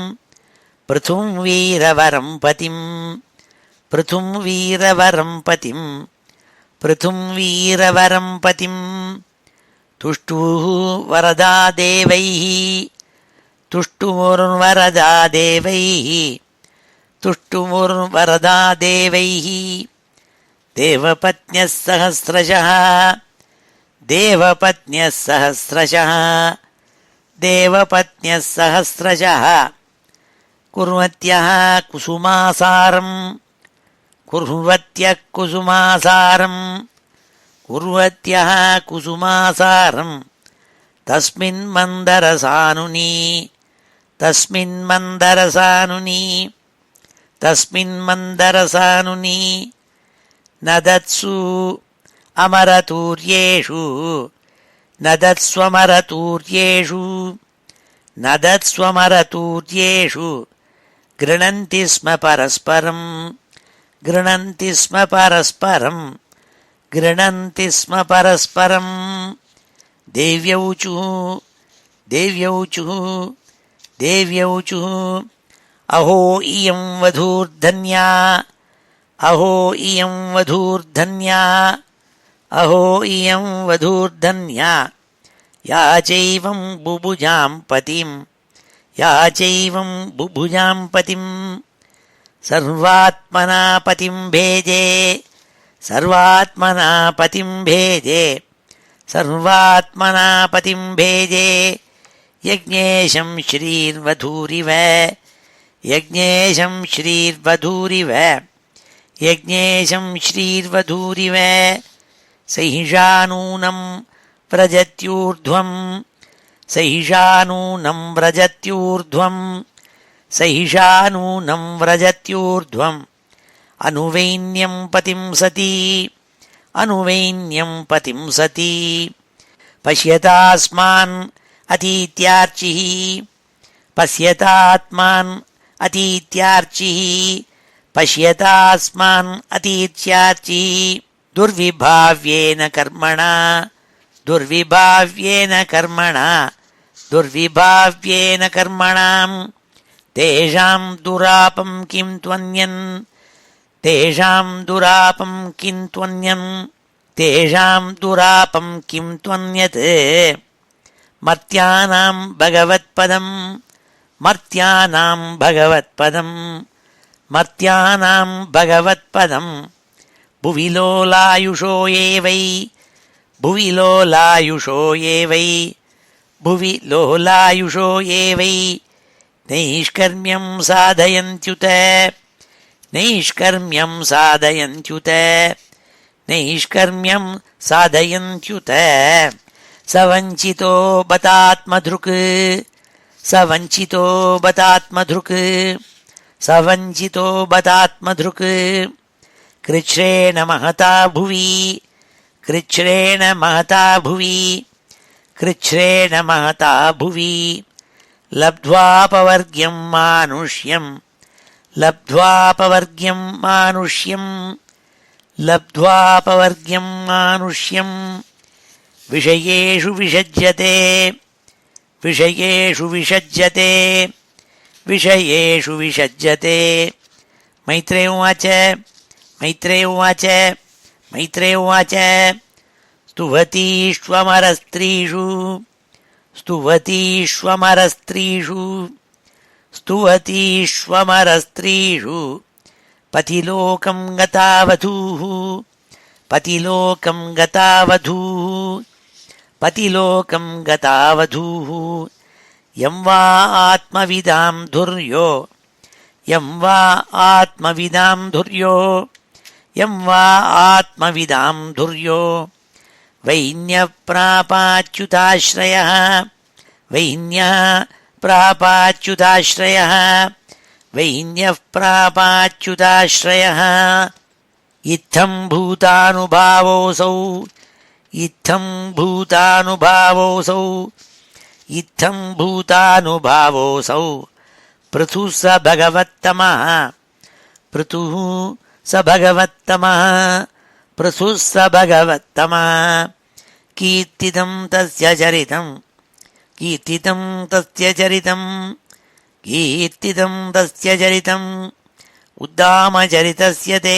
பிருதும் வீரவரம் பதிம் பிருதும் வீரவரம் பதிம் பிருதும் வீரவரம் பதிம் துஷ்டுः வரதா தேவைः துஷ்டுர்வரதா தேவைः स्तुष्टुमुर्वरदा देवैः देवपत्न्यः सहस्रशः देवपत्न्यः सहस्रशः देवपत्न्यः सहस्रशः कुर्वत्यः कुसुमासारं कुर्वत्यः कुसुमासारं कुर्वत्यः कुसुमासारं तस्मिन्मन्दरसानुनी तस्मिन्मन्दरसानुनी तस्मिन्मन्दरसानुनी नदत्सु अमरतूर्येषु नदत्स्वमरतूर्येषु नदत्स्वमरतूर्येषु गृह्णन्ति स्म परस्परं गृह्णन्ति स्म परस्परं गृह्णन्ति स्म परस्परं देव्यौचुः देव्यौचुः देव्यौचुः अहो इयं वधूर्धन्या अहो इयं वधूर्धन्या अहो इयं वधूर्धन्या या चैवं बुभुजां पतिं या चैवं बुभुजां पतिं सर्वात्मना पतिं भेजे सर्वात्मना पतिं भेजे सर्वात्मना पतिं भेजे यज्ञेशं श्रीर्वधूरिव यज्ञेशं श्रीर्वधूरिव यज्ञेशं श्रीर्वधूरिव सहिषानूनं व्रजत्यूर्ध्वं सहिषानूनं व्रजत्यूर्ध्वं सहिषानूनं व्रजत्यूर्ध्वम् अनुवैन्यं पतिं सती अनुवैन्यं पतिं सती पश्यतास्मान् अतीत्यार्चिः पश्यतात्मान् अतीत्यार्चिः पश्यतास्मान् अतीत्यार्चिः दुर्विभाव्येन कर्मणा दुर्विभाव्येन कर्मणा दुर्विभाव्येन कर्मणां तेषां दुरापं किं त्वन्यन् तेषां दुरापं किं त्वन्यन् तेषां दुरापं किं त्वन्यत् मर्त्यानां भगवत्पदं मर्त्यानां भगवत्पदं मर्त्यानां भगवत्पदं भुवि लोलायुषो ये वै भुवि लोलायुषो ये वै भुवि लोलायुषो ये वै नैष्कर्म्यं साधयन्त्युत नैष्कर्म्यं साधयन्त्युत नैष्कर्म्यं साधयन्त्युत सवञ्चितो बतात्मधृक् सवञ्चितो बतात्मधृक् सवञ्चितो बतात्मधृक् कृच्छ्रेण महता भुवि कृच्छ्रेण महता भुवि कृच्छ्रेण महता भुवि लब्ध्वापवर्ग्यं मानुष्यं लब्ध्वापवर्ग्यं मानुष्यं लब्ध्वापवर्ग्यं मानुष्यं विषयेषु विषज्यते विषयेषु विषज्यते विषयेषु विषज्यते मैत्रेय उवाच मैत्रेय उवाच मैत्रेय उवाच स्तुवतीष्वमरस्त्रीषु स्तुवतीष्वमरस्त्रीषु स्तुवतीष्वमरस्त्रीषु पतिलोकं गता वधूः पतिलोकं गता वधूः पतिलोकं गता वधूः यं वा आत्मविदां धुर्यो यं वा आत्मविदां धुर्यो यं वा आत्मविदां धुर्यो वैन्यप्रापाच्युताश्रयः वैन्यः प्रापाच्युताश्रयः वैन्यः प्रापाच्युताश्रयः इत्थं भूतानुभावोऽसौ इत्थं भूतानुभावोऽसौ इत्थं भूतानुभावोऽसौ पृथुः स भगवत्तमः पृथुः स भगवत्तमः पृथुः स भगवत्तमः कीर्तितं तस्य चरितं कीर्तितं तस्य चरितं कीर्तितं तस्य चरितम् उद्दामचरितस्य ते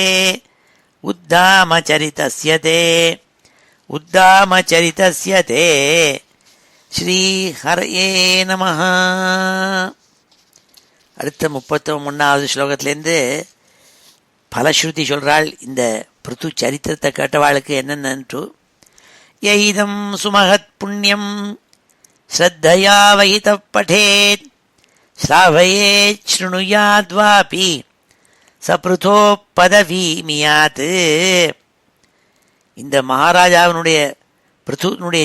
उद्दामचरितस्य ते उद्दामचरितस्य ते श्रीहरये नमः। அடுத்த 31வது ஸ்லோகத்திலேருந்து பலஸ்ருதி சொல்கிறாள். இந்த பிருத்து சரித்திரத்தை கேட்டவாளுக்கு என்னென்னு எய்தம் சுமகத் புண்ணியம் ஸ்ரத்தையா வகித படேத் ஸ்ராவயே ஸ்ருணுயாத்வாபி சப்ருதோ பதவீமியாத். இந்த மகாராஜாவினுடைய பிருத்துனுடைய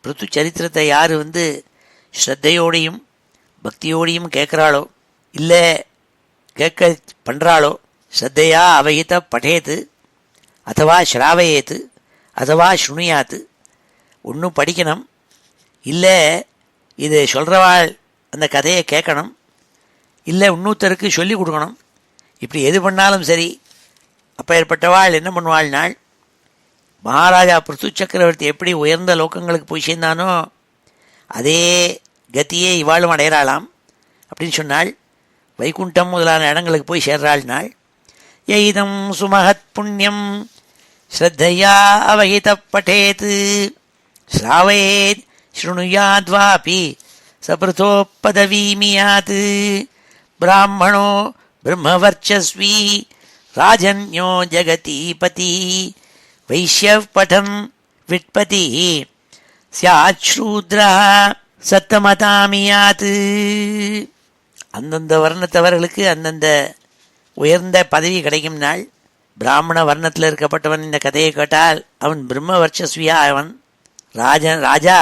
பிருத்து சரித்திரத்தை யார் ஸ்ரத்தையோடையும் பக்தியோடையும் கேட்குறாளோ இல்லை கேட்க பண்ணுறாளோ, ஸ்ரத்தையா அவகித படேத்து அதுவா ஸ்ராவயேத்து அதுவா ஸ்ருணுயாத்து, ஒன்றும் படிக்கணும் இல்லை இது சொல்கிறவாள் அந்த கதையை கேட்கணும் இல்லை இன்னொருத்தருக்கு சொல்லி கொடுக்கணும். இப்படி எது பண்ணாலும் சரி. அப்போ ஏற்பட்டவாள் என்ன பண்ணுவாள்னாள், மகாராஜா பிருத்து சக்கரவர்த்தி எப்படி உயர்ந்த லோகங்களுக்கு போய் சேர்ந்தானோ அதே கத்தியே இவாளும் அடையிறாளாம் அப்படின்னு சொன்னாள். வைகுண்டம் முதலான இடங்களுக்கு போய் சேர்றாள்னாள். எய்தம் சுமகத் புண்ணியம் ஸ்ரத்தையா அவகித படேத் ஸ்ராவயேத் ஸ்ருணுயாத்வாபி சப்ருதோ பதவீமியாத். பிராமணோ பிரம்மவர்ச்சஸ்வி ராஜன்யோ ஜகதீபதி வைஷ்யவ் படம் விட்பதி ஸ்யாத் சூத்ரா சத்தமதாமியாத். அந்தந்த வர்ணத்தவர்களுக்கு அந்தந்த உயர்ந்த பதவி கிடைக்கும் நாள். பிராமண வர்ணத்தில் இருக்கப்பட்டவன் இந்த கதையை கேட்டால் அவன் பிரம்ம வர்ச்சஸ்வியா, அவன் ராஜா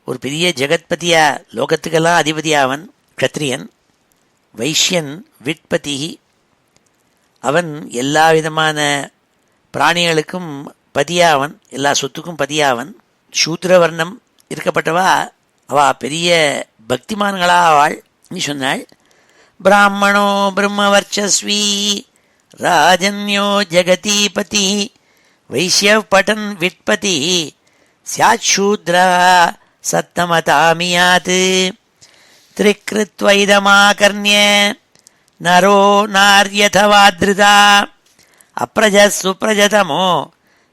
ஒரு பெரிய ஜெகத்பதியா, லோகத்துக்கெல்லாம் அதிபதியா அவன் க்ஷத்ரியன். வைஷ்யன் விட்பதி, அவன் எல்லா விதமான பிராணிகளுக்கும் பதியா, அவன் எல்லா சொத்துக்கும் பதியா. அவன் சூத்ரவர்ணம் இருக்கப்பட்டவா அவ பெரிய பக்திமான்களா அவள் நீ சொன்னாள். பிராமணோ பிரம்மவர்ச்சஸ்வி ராஜன்யோ ஜகதீபதி வைஷ்யவ் படன் விட்பதி ஸ்யாத் சூத்ரா சத்தமதாமியாத். திரிக்ருத்வைதமாகர்ண்ய நரோ நார்யதவாத்ருதா அப்ரஜ சுப்ரஜதமோ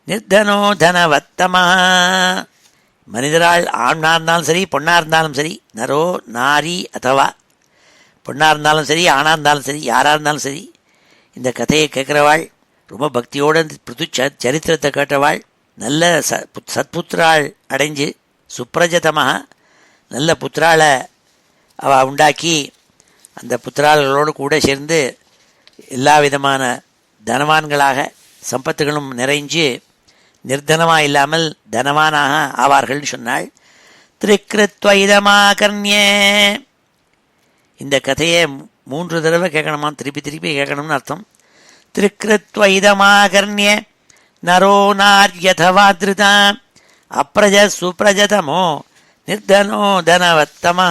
நிர்தனோ தனவத்தமா. மனிதரால் ஆணாக இருந்தாலும் சரி பொண்ணாக இருந்தாலும் சரி, நரோ நாரி அதவா, பொண்ணாக இருந்தாலும் சரி ஆணாக இருந்தாலும் சரி யாராக இருந்தாலும் சரி, இந்த கதையை கேட்குறவாள் ரொம்ப பக்தியோடு பிருத்து சரித்திரத்தை கேட்டவாள் நல்ல சத்புத்திராள் அடைஞ்சு சுப்ரஜதமாக நல்ல புத்திராளை அவள் உண்டாக்கி அந்த புத்திராளர்களோடு கூட சேர்ந்து எல்லா விதமான தனவான்களாக சம்பத்துகளும் நிறைஞ்சு நிர்தனமாக இல்லாமல் தனவானாக ஆவார்கள்னு சொன்னாள். திரிக்ருத்வைதமாகர்ண்ய, இந்த கதையை 3 தடவை கேட்கணுமா, திருப்பி திருப்பி கேட்கணும்னு அர்த்தம். திரிக்ருத்வைதமாகர்ண்ய நரோ நார்யதவாத்ருதா அப்ரஜ சுப்ரஜதமோ நிர்தனோ தனவத்தமா.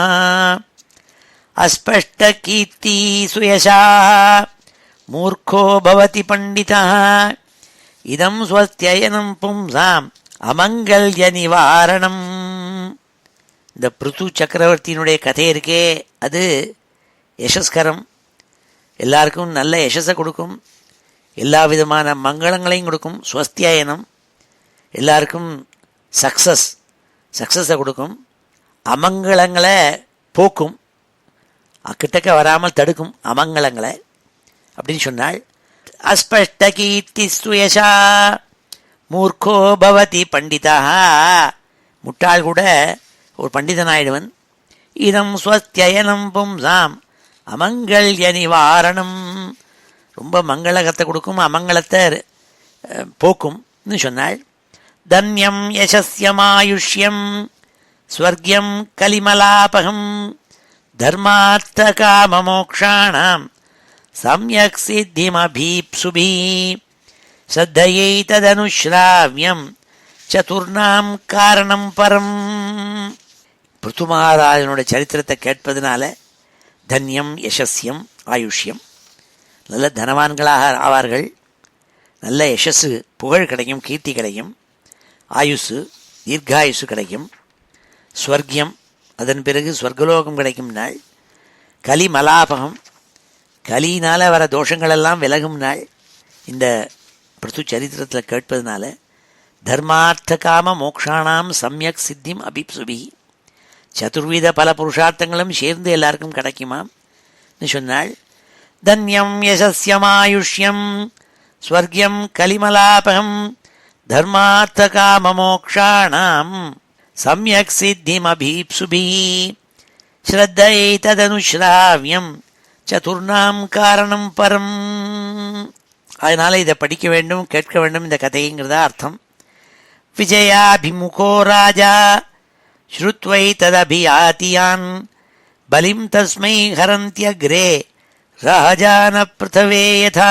அஸ்பஷ்ட கீர்த்தி சுயசா மூர்க்கோ பவதி பண்டிதா இதம் ஸ்வஸ்த்யயனம் பும்சாம் அமங்கல்ய நிவாரணம். இந்த பிருத்து சக்கரவர்த்தியினுடைய கதை இருக்கே அது யசஸ்கரம், எல்லாருக்கும் நல்ல யசஸை கொடுக்கும், எல்லா விதமான மங்களங்களையும் கொடுக்கும். ஸ்வஸ்தியயனம் எல்லாருக்கும் சக்ஸஸை கொடுக்கும், அமங்கலங்களை போக்கும், கிட்டக்க வராமல் தடுக்கும் அமங்கலங்களை அப்படின்னு சொன்னாள். அஸ்பஷ்ட கீர்த்தி சுயசா மூர்க்கோ பவதி பண்டிதா, முட்டாள் கூட ஒரு பண்டிதனாயிடுவன். இதம் ஸ்வஸ்த்யயனம் பும்சாம் அமங்கல்ய நிவாரணம், ரொம்ப மங்களகத்தை கொடுக்கும் அமங்கலத்தை போக்கும்னு சொன்னாள். தன்யம் யசஸ்யமாயுஷ்யம் ஸ்வர்க்யம் கலிமலாபகம் தர்மார்த்த காமமோக்ஷாணாம் சம்யக் சித்திமபீப்சுபி ஸ்ரத்தையை ததனுஸ்ராவ்யம் சதுர்ணாம் காரணம் பரம். பிருத்து மகாராஜனுடைய சரித்திரத்தை கேட்பதனால தன்யம் யசஸ்யம் ஆயுஷ்யம், நல்ல தனவான்களாக ஆவார்கள், நல்ல யசஸு புகழ் கிடைக்கும், கீர்த்தி கிடைக்கும், ஆயுசு தீர்காயுசு கிடைக்கும், ஸ்வர்க்கியம் அதன் பிறகு ஸ்வர்கலோகம் கிடைக்கும் நாள், கலி மலாபகம் கலியினால் வர தோஷங்களெல்லாம் விலகும் நாள். இந்த பிருத்து சரித்திரத்தில் கேட்பதனால தர்மார்த்த காம மோக்ஷானாம் சம்யக் சித்திம் அபிப்சுபி, சதுர்வித பல புருஷார்த்தங்களும் சேர்ந்து எல்லாருக்கும் கிடைக்குமாம். சொன்னாள். தன்யம் யசஸ்யமாயுஷ்யம் ஸ்வர்க்யம் கலிமலாபகம் தர்மார்த்த காமமோக்ஷாணாம் சம்யக் சித்திமபீப்சுபி ஸ்ரத்தை ததனுஸ்ராவியம் சதுர்ணாம் காரணம் பரம். அதனால இதை படிக்க வேண்டும், கேட்க வேண்டும் இந்த கதைங்கிறதா அர்த்தம். விஜயாபிமுகோ ராஜா ஸ்ருத்வை ததபியாதியான் பலிம் தஸ்மை ஹரந்தியக்ரே ராஜான பிருத்தவே யதா.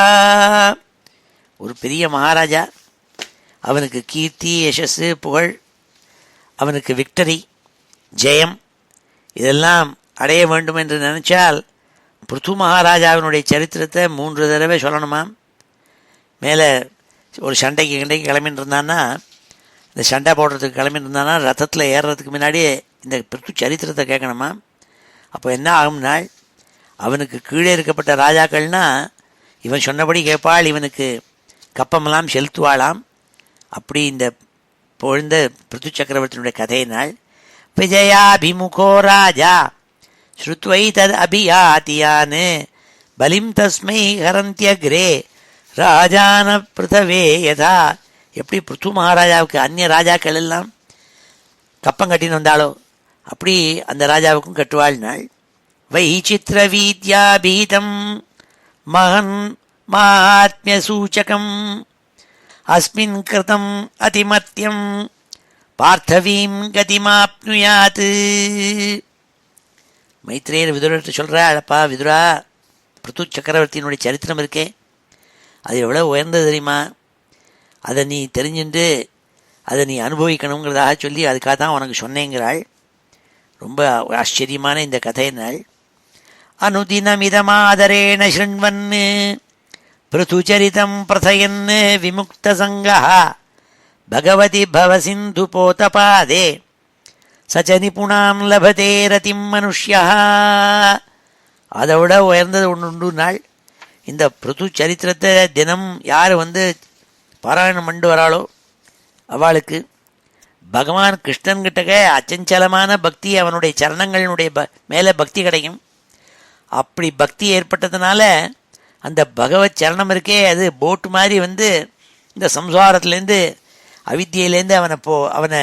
ஒரு பெரிய மகாராஜா, அவனுக்கு கீர்த்தி, யசஸ், புகழ், அவனுக்கு விக்டரி, ஜெயம் இதெல்லாம் அடைய வேண்டும் என்று நினைச்சால் பிருத்து மகாராஜாவினுடைய சரித்திரத்தை 3 தடவை சொல்லணுமா. மேலே ஒரு சண்டைக்கு கிளம்பின்னு இருந்தான்னா, இந்த சண்டை போடுறதுக்கு கிளம்பின்னு இருந்தான்னா ரத்தத்தில் ஏறுறதுக்கு முன்னாடியே இந்த பிருத்து சரித்திரத்தை கேட்கணுமா. அப்போ என்ன ஆகும்னால், அவனுக்கு கீழே இருக்கப்பட்ட ராஜாக்கள்னா இவன் சொன்னபடி கேட்பாள், இவனுக்கு கப்பமெல்லாம் செலுத்துவாளாம். அப்படி இந்த பொழுந்த பிருத்து சக்கரவர்த்தியினுடைய கதையினால் விஜயாபிமுகோ ராஜா ஸ்ருத்வை தத் அபியாதியான் பலிம் தஸ்மை ஹரந்தியக்ரே ராஜான பிருத்தவே யதா. எப்படி பிருத்து மகாராஜாவுக்கு அந்நிய ராஜாக்கள் எல்லாம் கப்பம் கட்டின்னு வந்தாளோ அப்படி அந்த ராஜாவுக்கும் கட்டுவாள்னாள். வைச்சித்ர வீத்யாபீதம் மகன் மாத்மிய சூச்சகம் அஸ்மின் கிருதம் அதிமத்யம் பார்த்தவீம் கதிமாப்னுயாத். மைத்ரேயர் விதுரர்கிட்ட சொல்கிறா, அழப்பா விதுரா, பிருத்து சக்கரவர்த்தியினுடைய சரித்திரம் இருக்கே அது எவ்வளோ உயர்ந்தது தெரியுமா, அதை நீ தெரிஞ்சுட்டு அதை நீ அனுபவிக்கணுங்கிறதாக சொல்லி அதுக்காக தான் உனக்கு சொன்னேங்கிறாள். ரொம்ப ஆச்சரியமான இந்த கதையினாள். அனுதினமிதமாதரேண ஸ்ருண்வன் பிருத்துச்சரிதம் பிரதயன் விமுக்தசங்கா பகவதி பவசிந்து போதபாதே சச்ச நிபுணாம் லபதே ரதிம் மனுஷ்யா. அதை விட உயர்ந்தது ஒன்று நாள். இந்த பிருத்து சரித்திரத்தை தினம் யார் பாராயணம் பண்ணி வராளோ அவளுக்கு பகவான் கிருஷ்ணன்கிட்டக்க அச்சஞ்சலமான பக்தி, அவனுடைய சரணங்களினுடைய மேலே பக்தி கிடைக்கும். அப்படி பக்தி ஏற்பட்டதுனால அந்த பகவத் சரணம் இருக்கே அது போட்டு மாதிரி இந்த சம்சாரத்துலேருந்து அவித்தியிலேருந்து அவனை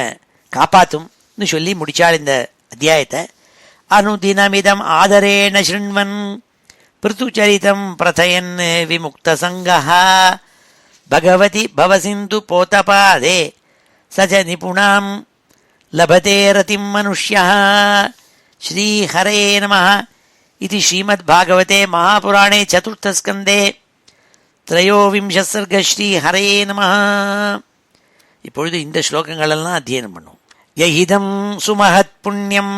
காப்பாற்றும்னு சொல்லி முடித்தாள் இந்த அத்தியாயத்தை. அனுதினமிதம் ஆதரேண ஸ்ருண்வன் பிருத்துச்சரிதம் பிரதயன் விமுக்தசங்கா பகவதி பவசிந்து போதபாதே சஜ நிபுணாம் லபதே ரதிம் மனுஷ்யா. ஸ்ரீஹரே நமः इति श्रीमद्भागवते महापुराणे चतुर्थस्कन्धे त्रयोविंशः सर्गः श्रीहरे नमः. இப்பொழுது இந்த ஸ்லோகங்களெல்லாம் அத்தியனம் பண்ணும். யஹிதம் சுமஹத் புண்ணியம்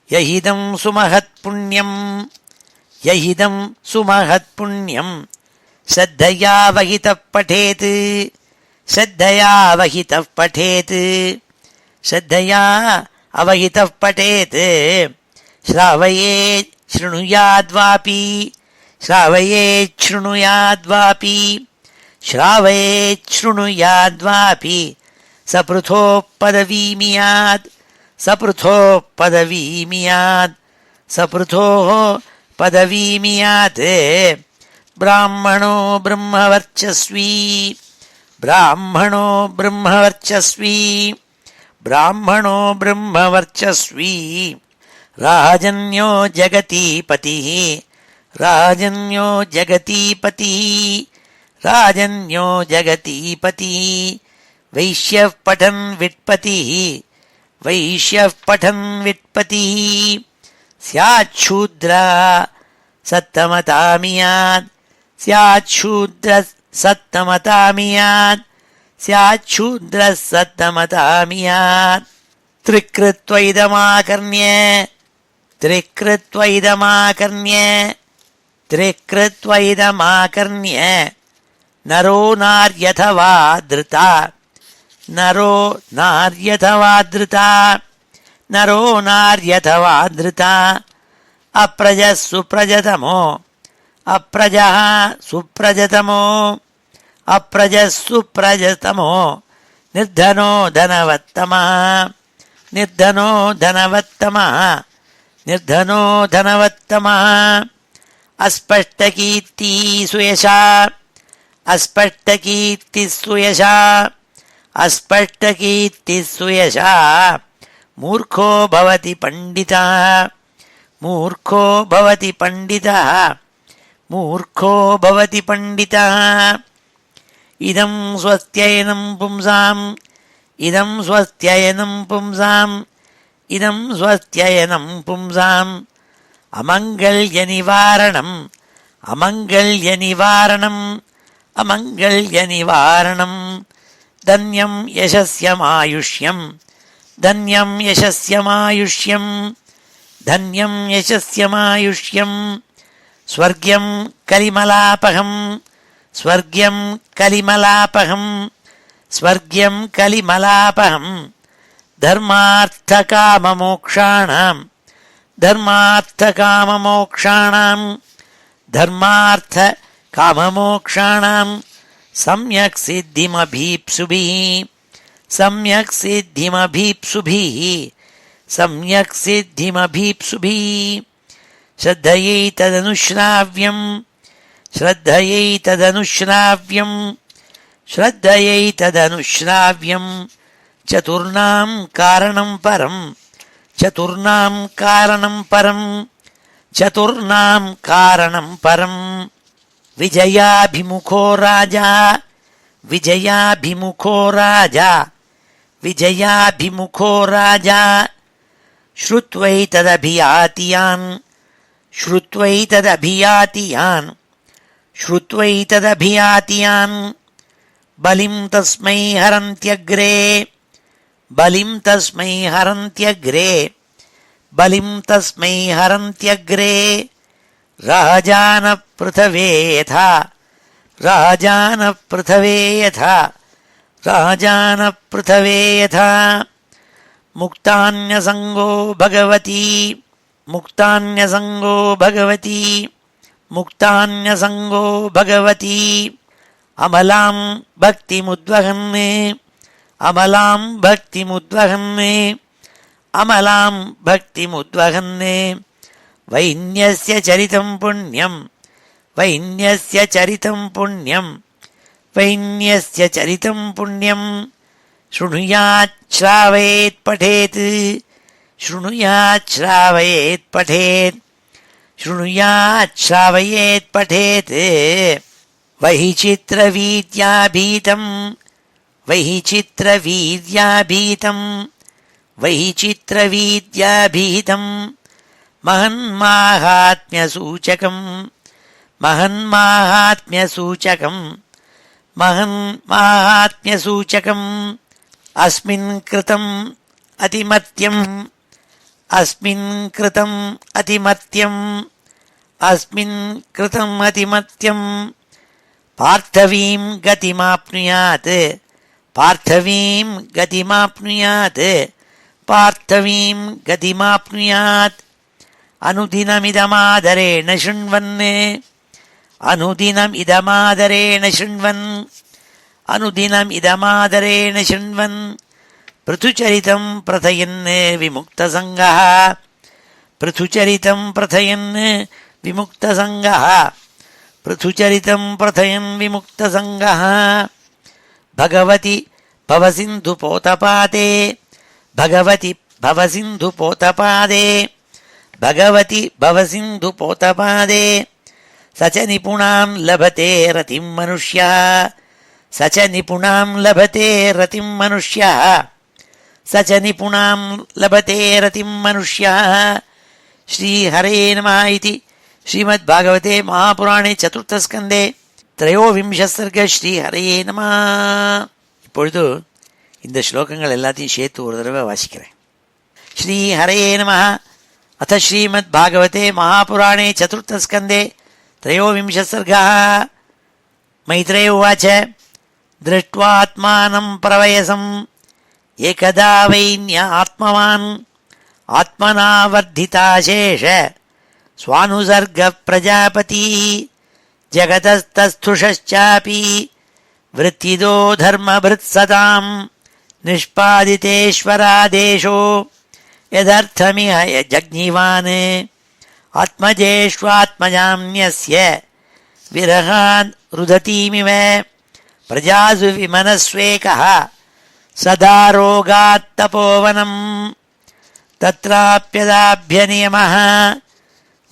யஹிதம் சுமஹத் புண்ணியம் யஹிதம் சுமஹத் புண்ணியம் ஸ்ரத்தயா வஹிதः படேத் ஸ்ரத்தயா வஹிதः படேத் ஸ்ரத்தயா அவஹிதः படேத் श्रावये शृणुयाद्वापि श्रावये शृणुयाद्वापि श्रावये शृणुयाद्वापि सपृथो पदवीमियात् सपृथो पदवीमियात् सपृथो पदवीमियात्. ब्राह्मणो ब्रह्मवर्चस्वी ब्राह्मणो ब्रह्मवर्चस्वी ब्राह्मणो ब्रह्मवर्चस्वी राजन्यो जगतीपतिः राजन्यो जगतीपतिः राजन्यो जगतीपतिः वैश्यः पठन् विट्पतिः वैश्यः पठन् विट्पतिः स्याच्छूद्रा सत्तमतामियात् स्याच्छूद्रः सत्तमतामियात् स्याच्छूद्रः सत्तमतामियात्. त्रिकृत्वैदमाकर्ण्य त्रिकृत्वैदमाकर्ण्य त्रिकृत्वैदमाकर्ण्य नरो नार्यथवा धृता नरो नार्यथवा धृता नरो नार्यथवा धृता. अप्रजः सुप्रजतमो अप्रजः सुप्रजतमो अप्रजः सुप्रजतमो निर्धनो धनवत्तमः निर्धनो धनवत्तमः निर्धनो धनवत्तमः. अस्पष्टकीर्ति सुयशा अस्पष्टकीर्ति सुयशा अस्पष्टकीर्ति सुयशा मूर्खो भवति पंडितः मूर्खो भवति पंडितः मूर्खो भवति पंडितः इदं स्वस्त्ययनं पुंसाम् इदं स्वस्त्ययनं पुंसाम् इदं स्वस्त्ययनं पुंसाम् अमङ्गल्यनिवारणम् अमङ्गल्यनिवारणम् अमङ्गल्यनिवारणम् धन्यं यशस्यमायुष्यम् धन्यं यशस्यमायुष्यम् धन्यं यशस्यमायुष्यम् स्वर्ग्यं कलिमलापहम् स्वर्ग्यं कलिमलापहम् स्वर्ग्यं कलिमलापहम् धर्मार्थकाममोक्षाणाम् धर्मार्थकाममोक्षाणाम् धर्मार्थकाममोक्षाणाम् सम्यक् सिद्धिमभीप्सुभिः सम्यक् सिद्धिमभीप्सुभिः सम्यक् सिद्धिमभीप्सुभिः श्रद्धयैतदनुश्राव्यम् श्रद्धयैतदनुश्राव्यम् श्रद्धयैतदनुश्राव्यम् चतुर्णां कारणं परम् चतुर्णां कारणं परम् चतुर्णां कारणं परम् विजयाभिमुखो राजा विजयाभिमुखो राजा विजयाभिमुखो राजा श्रुत्वैतदभियातियान् श्रुत्वैतदभियातियान् श्रुत्वैतदभियातियान् बलिं तस्मै हरन्त्यग्रे बलिं तस्मै हरन्त्यग्रे बलिं तस्मै हरन्त्यग्रे राजानः पृथवे यथा राजानः पृथवे यथा राजानः पृथवे यथा मुक्तान्यसङ्गो भगवती मुक्तान्यसङ्गो भगवती मुक्तान्यसङ्गो भगवती अमलां भक्तिमुद्वहन् अमलां भक्तिमुद्वहन् अमलां भक्तिमुद्वहन् वैन्यस्य चरितं पुण्यं वैन्यस्य चरितं पुण्यं वैन्यस्य चरितं पुण्यं शृणुयात् श्रावयेत् पठेत् शृणुयात् श्रावयेत् पठेत् शृणुयात् श्रावयेत् पठेत् वैचित्रवीर्याभीतं वैचित्रवीर्याभीतं वैचित्रवीर्याभीतं महन्माहात्म्यसूचकं महन्माहात्म्यसूचकं महन्माहात्म्यसूचकम् अस्मिन् कृतम् अतिमत्यम् अस्मिन् कृतम् अतिमत्यम् अस्मिन् कृतम् अतिमत्यम् पार्थवीं गतिमाप्नुयात् पार्थवीं गतिमाप्नुयात् पार्थवीं गतिमाप्नुयात् अनुदिनमिदमादरेण शृण्वन् अनुदिनमिदमादरेण शृण्वन् अनुदिनमिदमादरेण शृण्वन् पृथुचरितं प्रथयन् विमुक्तसङ्गः पृथुचरितं प्रथयन् विमुक्तसङ्गः पृथुचरितं प्रथयन् विमुक्तसङ्गः भगवति भवसिन्धुपोतपादे भगवति भवसिन्धुपोतपादे भगवति भवसिन्धुपोतपादे स च निपुणां लभते रतिं मनुष्यः स च निपुणां लभते रतिं मनुष्यः स च निपुणां लभते रतिं मनुष्यः श्रीहरे नमः इति श्रीमद्भागवते महापुराणे चतुर्थस्कन्धे त्रयोविंशः सर्गः श्रीहरे नमः. இப்பொழுது இந்த ஸ்லோகங்கள் எல்லாத்தையும் சேர்த்து ஒரு தடவை வாசிக்கிறேன். श्रीहरे नमः. अथ श्रीमद्भागवते महापुराणे चतुर्थस्कन्धे त्रयोविंशः सर्गः. मैत्रेय उवाच दृष्ट्वात्मानं प्रवयसम् एकदा वैन्य आत्मवान् आत्मना वर्धिताशेष स्वानुसर्ग प्रजापति जगतस्तस्थुषश्चापि वृत्तिदो धर्मभृत्सतां निष्पादितेश्वरादेशो यदर्थमिह जज्ञिवान् ஆத்மஜேஷ்வாத்மஜாம்யஸ்ய விரகான் ருததீமிவ பிரஜாசு விமனஸ்வேகः சதா ரோகாத் தபோவனம் தத்ராப்யதாப்யநியமः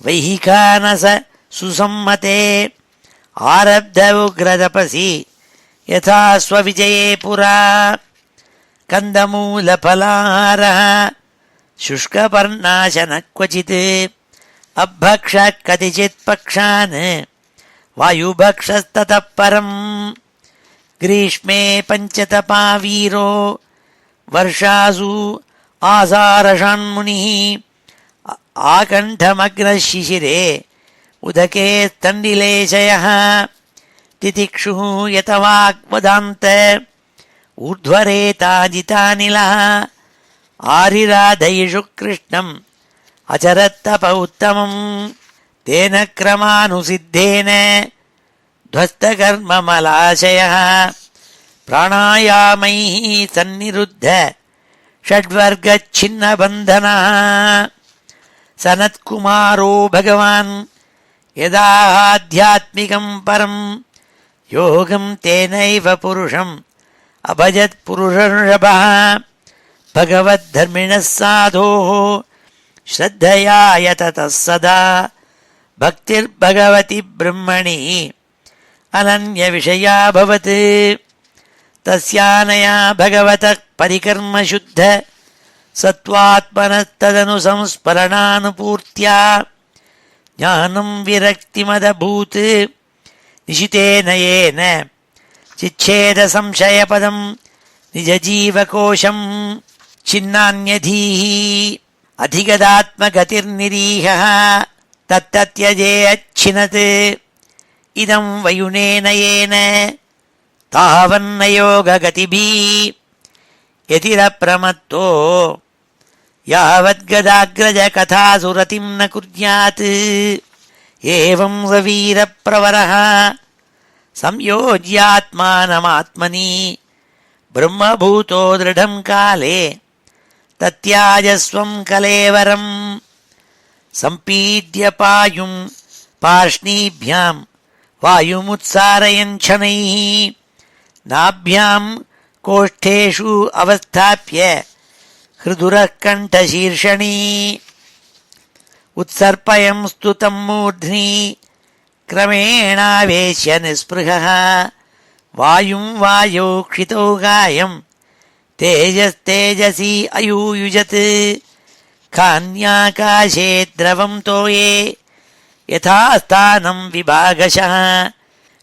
வைஹிகானச சுசம்மதே ஆரப்த உக்ரதபசி யதா ஸ்வவிஜயே புரா கந்தமூலபலாஹாரः शुष्कपर्णाशनः क्वचित् अभक्षः कतिचित् पक्षान् वायुभक्षस्ततः परम् ग्रीष्मे पञ्चतपा वीरो वर्षासु आसारषान्मुनिः आकण्ठमग्नः शिशिरे उदके स्तण्डिलेशयः तितिक्षुः यतवाग्वदान्त ऊर्ध्वरेताजितानिलः आरिराधयिषु कृष्णम् अचरत्तप उत्तमम् तेन क्रमानुसिद्धेन ध्वस्तकर्ममलाशयः प्राणायामैः सन्निरुद्ध षड्वर्गच्छिन्नबन्धनः सनत्कुमारो भगवान् यदाध्यात्मिकम् परम् योगम् तेनैव पुरुषम् अभजत्पुरुषर्षभः भगवद्धर्मिणः साधोः श्रद्धया यततः सदा भक्तिर्भगवति ब्रह्मणि अनन्यविषया भवत् तस्यानया भगवतः परिकर्मशुद्ध सत्त्वात्मनस्तदनु संस्मरणानुपूर्त्या ज्ञानं विरक्तिमदभूत् निशितेन येन चिच्छेदसंशयपदं निजजीवकोशम् छिन्नान्यधीः अधिगदात्मगतिर्निरीहः तत्तत्यजेयच्छिनत् इदं वयुनेन येन तावन्नयोगगतिभिः यतिरप्रमत्तो यावद्गदाग्रजकथासुरतिं न कुर्यात् एवं सवीरप्रवरः संयोज्यात्मानमात्मनि ब्रह्मभूतो दृढं काले तत्याजस्वं कलेवरं सम्पीड्य पायुं पार्ष्णीभ्यां वायुमुत्सारयन् शनैः नाभ्यां कोष्ठेषु अवस्थाप्य हृदुरः कण्ठशीर्षणी उत्सर्पयं स्तुतं मूर्ध्नि क्रमेणावेश्य निःस्पृहः वायुं वायौ क्षितौ गायं तेजस्तेजसी अयूयुजत् खान्याकाशे द्रवं तोये यथा स्थानं विभागशः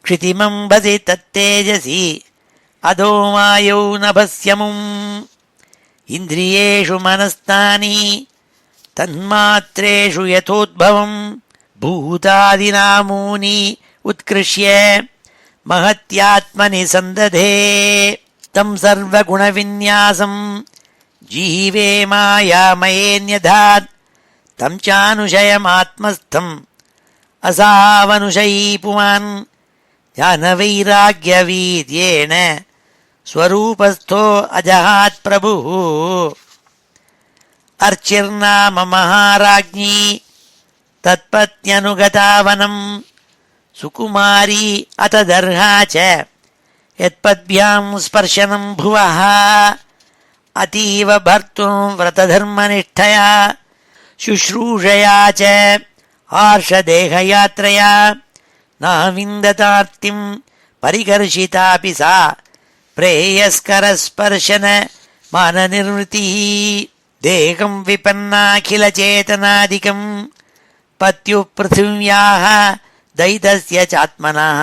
क्षितिमम्भसि तत्तेजसि अधो वायौ नभस्यमुम् इन्द्रियेषु मनस्तानि तन्मात्रेषु यथोद्भवम् भूतादिनामूनि उत्कृष्य महत्यात्मनि सन्दधे तं सर्वगुणविन्यासं जीवे मायामयेऽन्यधात् तं चानुशयमात्मस्थम् असावनुशयी पुमान् ज्ञानवैराग्यवीर्येण स्वरूपस्थो अजहात् प्रभुः अर्चिर्नाम महाराज्ञी तत्पत्न्यनुगता वनम् सुकुमारी अत दर्हा च यत्पद्भ्यां स्पर्शनं भुवः अतीव भर्तुं व्रतधर्मनिष्ठया शुश्रूषया च आर्षदेहयात्रया नाविन्दतार्तिं परिकर्षितापि सा प्रेयस्करस्पर्शन माननिर्वृतिः देहं विपन्नाखिलचेतनादिकं पत्युः पृथिव्याः दैतस्य चात्मनः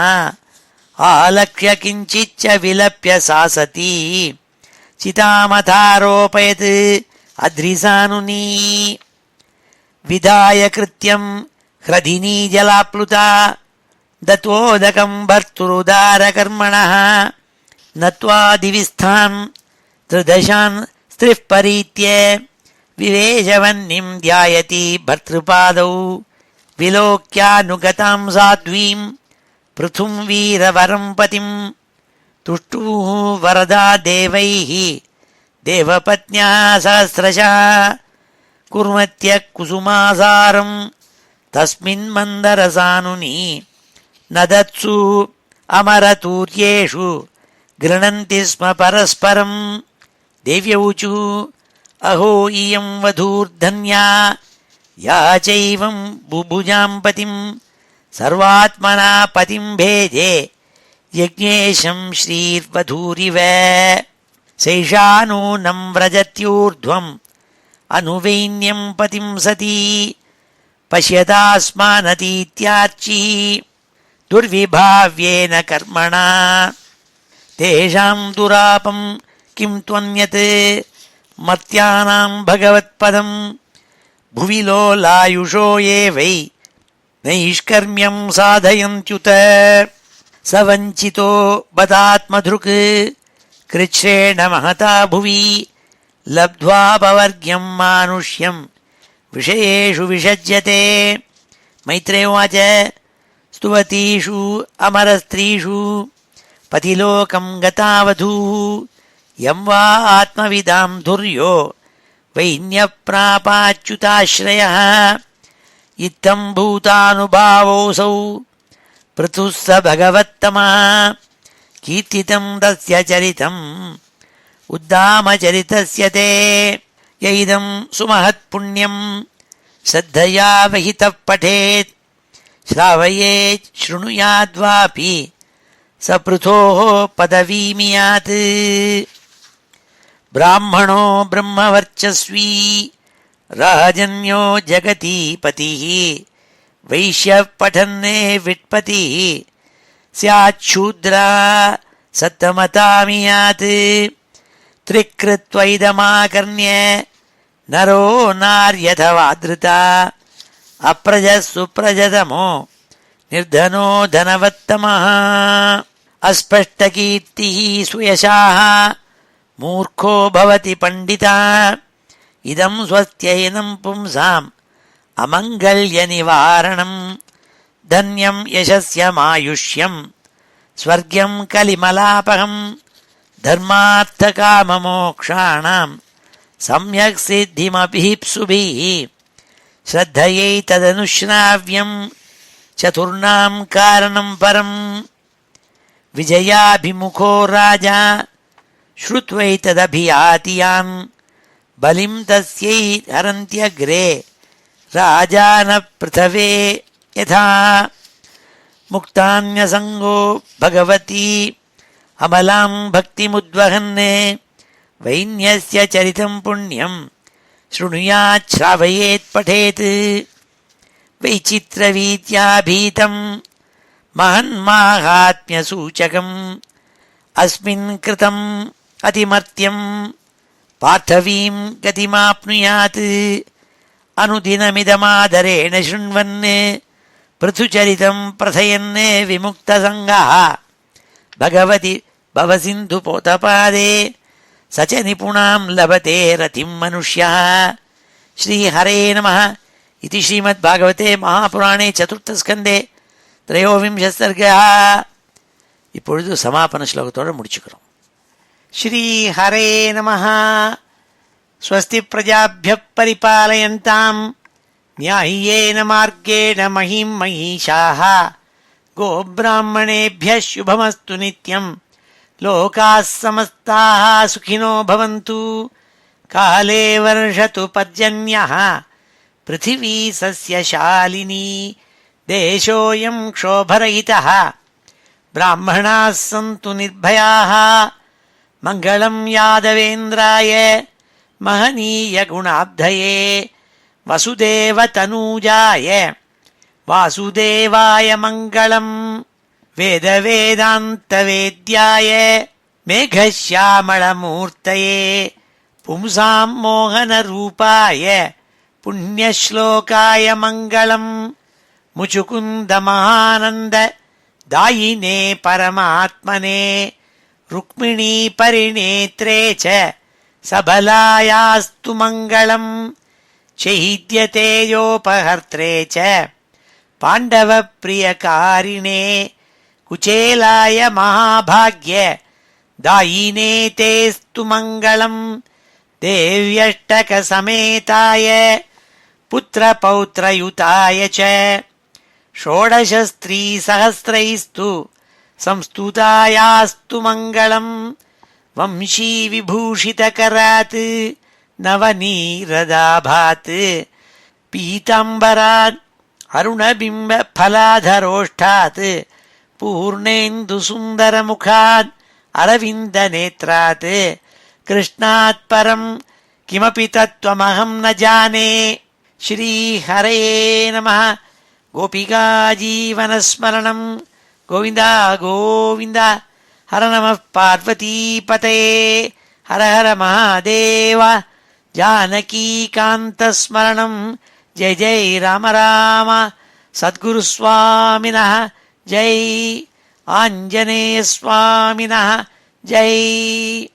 आलक्ष्य किञ्चिच्च विलप्य सा सती चितामथारोपयत् अद्रिसानुनी विधाय कृत्यं ह्रदिनी जलाप्लुता दत्वोदकं भर्तुरुदारकर्मणः नत्वा दिविस्थान् त्रिदशान् स्त्रिः परीत्य विवेशवह्निं ध्यायति भर्तृपादौ विलोक्यानुगतां साध्वीं पृथुं वीरवरं पतिं तुष्टुः वरदा देवैः देवपत्न्या सहस्रशः कुर्वत्यः कुसुमासारं தஸ்மின் மந்தரசானுனி நதத்சு அமரதூர்யேஷு கிருணந்தி ஸ்ம பரஸ்பரம். தேவ்யௌச்சு அஹோ இயம் வதூர்தன்யா யா சைவம் புபுஜாம் பதிம் சர்வாத்மனா பதிம் பேஜே யக்ஞேஷம் ஸ்ரீர்வதூரிவ. சைஷா நூனம் व्रजत्यूर्ध्वम् அனுவைன்யம் பதிம் சதி பஷ்யதாஸ்மானதீத்யார்ச்சி துர்விபாவ்யேன கர்மணா. தேஷாம் துராபம் கிம் த்வன்யத் மர்த்யானாம் பகவத்பதம் புவி லோலாயுஷோ யே வை நைஷ்கர்மியம் சாதயந்த்யுத. சவஞ்சிதோ பதாத்மத்ருக் கிருச்ரேண மகதா புவி லப்த்வாபவர்க்யம் மானுஷ்யம் விஷயேஷு விஷஜ்யதே. மைத்ரேய உவாச்ச ஸ்துவதீஷு அமரஸ்திரீஷு பதிலோகம் கதாவதூः யம் வா ஆத்மவிதாம் துர்யோ வைன்யப்ராபாच्युताश्रयः இத்தம் பூதானுபாவோऽसौ पृथुः स भगवत्तमः कीर्तितं तस्य चरितम् उद्दामचरितस्य ते यैदं सुमहत्पुण्यं श्रद्धया विहितः पठेत् श्रावयेत् शृणुयाद्वापि स पृथोः पदवीमियात्. ब्राह्मणो ब्रह्मवर्चस्वी राजन्यो जगतीपतिः वैश्यः पठन्ने विट्पतिः स्याच्छूद्रा सत्तमतामियात्. त्रिकृत्वैदमाकर्ण्य नरो नार्यथवादृता अप्रजः सुप्रजतमो निर्धनो धनवत्तमः. अस्पष्टकीर्तिः सुयशाः मूर्खो भवति पण्डिता इदं स्वस्त्ययनं पुंसाम् अमङ्गल्यनिवारणं धन्यं यशस्यमायुष्यं स्वर्ग्यं कलिमलापहं धर्मार्थकाममोक्षाणां सम्यक् सिद्धिमभीप्सुभिः श्रद्धयैतदनुश्राव्यं चतुर्णां कारणं परम्. विजयाभिमुखो राजा श्रुत्वैतदभियातियान् बलिं तस्यै हरन्त्यग्रे राजान पृथवे यथा. मुक्तान्यसङ्गो भगवती अमलां भक्तिमुद्वहन् वैन्यस्य चरितं पुण्यं शृणुयात् श्रावयेत् पठेत्. वैचित्रवीत्याभीतं महन्माहात्म्यसूचकम् अस्मिन् कृतम् अतिमर्त्यं पार्थवीं गतिमाप्नुयात्. अनुदिनमिदमादरेण शृण्वन् पृथुचरितं प्रथयन् विमुक्तसङ्गः भगवति भवसिन्धुपोतपादे स च निपुणां लभते रतिं मनुष्यः. श्रीहरे नमः इति श्रीमद्भागवते महापुराणे चतुर्थस्कन्धे त्रयोविंशः सर्गः. இப்பொழுது சமாபன ஸ்லோகத்தோடு முடிச்சுக்கிறோம். ஸ்ரீஹரே நமः. स्वस्ति प्रजाभ्यः परिपालयन्ताम् न्याय्येन मार्गेण महीं महिषाः गोब्राह्मणेभ्यः शुभमस्तु नित्यम् लोकाः समस्ताः सुखिनो भवन्तु. काले वर्षतु पर्जन्यः पृथिवी सस्यशालिनी देशोऽयं क्षोभरहितः ब्राह्मणाः सन्तु निर्भयाः. मङ्गलं यादवेन्द्राय महनीय गुणाब्धये वसुदेवतनूजाय वासुदेवाय मङ्गलम्. वेदवेदान्तवेद्याय मेघश्यामलमूर्तये पुंसां मोहनरूपाय पुण्यश्लोकाय मङ्गलम्. मुचुकुन्दमहानन्द दायिने परमात्मने रुक्मिणी परिणेत्रे च सबलायास्तु मङ्गलम्. चैद्यतेजोपहर्त्रे च पाण्डवप्रियकारिणे कुचेलाय महाभाग्य दायिने तेस्तु मङ्गलम्. देव्यष्टकसमेताय पुत्रपौत्रयुताय च षोडशस्त्रीसहस्रैस्तु संस्तुतायास्तु मङ्गलम् वंशी विभूषितकरात् नवनीरदाभात् पीताम्बरात् अरुणबिम्बफलाधरोष्ठात् पूर्णेन्दुसुन्दरमुखात् अरविन्दनेत्रात् कृष्णात् परम् किमपि तत्त्वमहं न जाने। श्रीहरये नमः। गोपिका जीवनस्मरणम् गोविन्द गोविन्द। हर नमः पार्वतीपतये। हर हर महादेव। जानकीकान्तस्मरणम् जय जय राम राम। सद्गुरुस्वामिनः जय। आञ्जनेयस्वामिनः जय।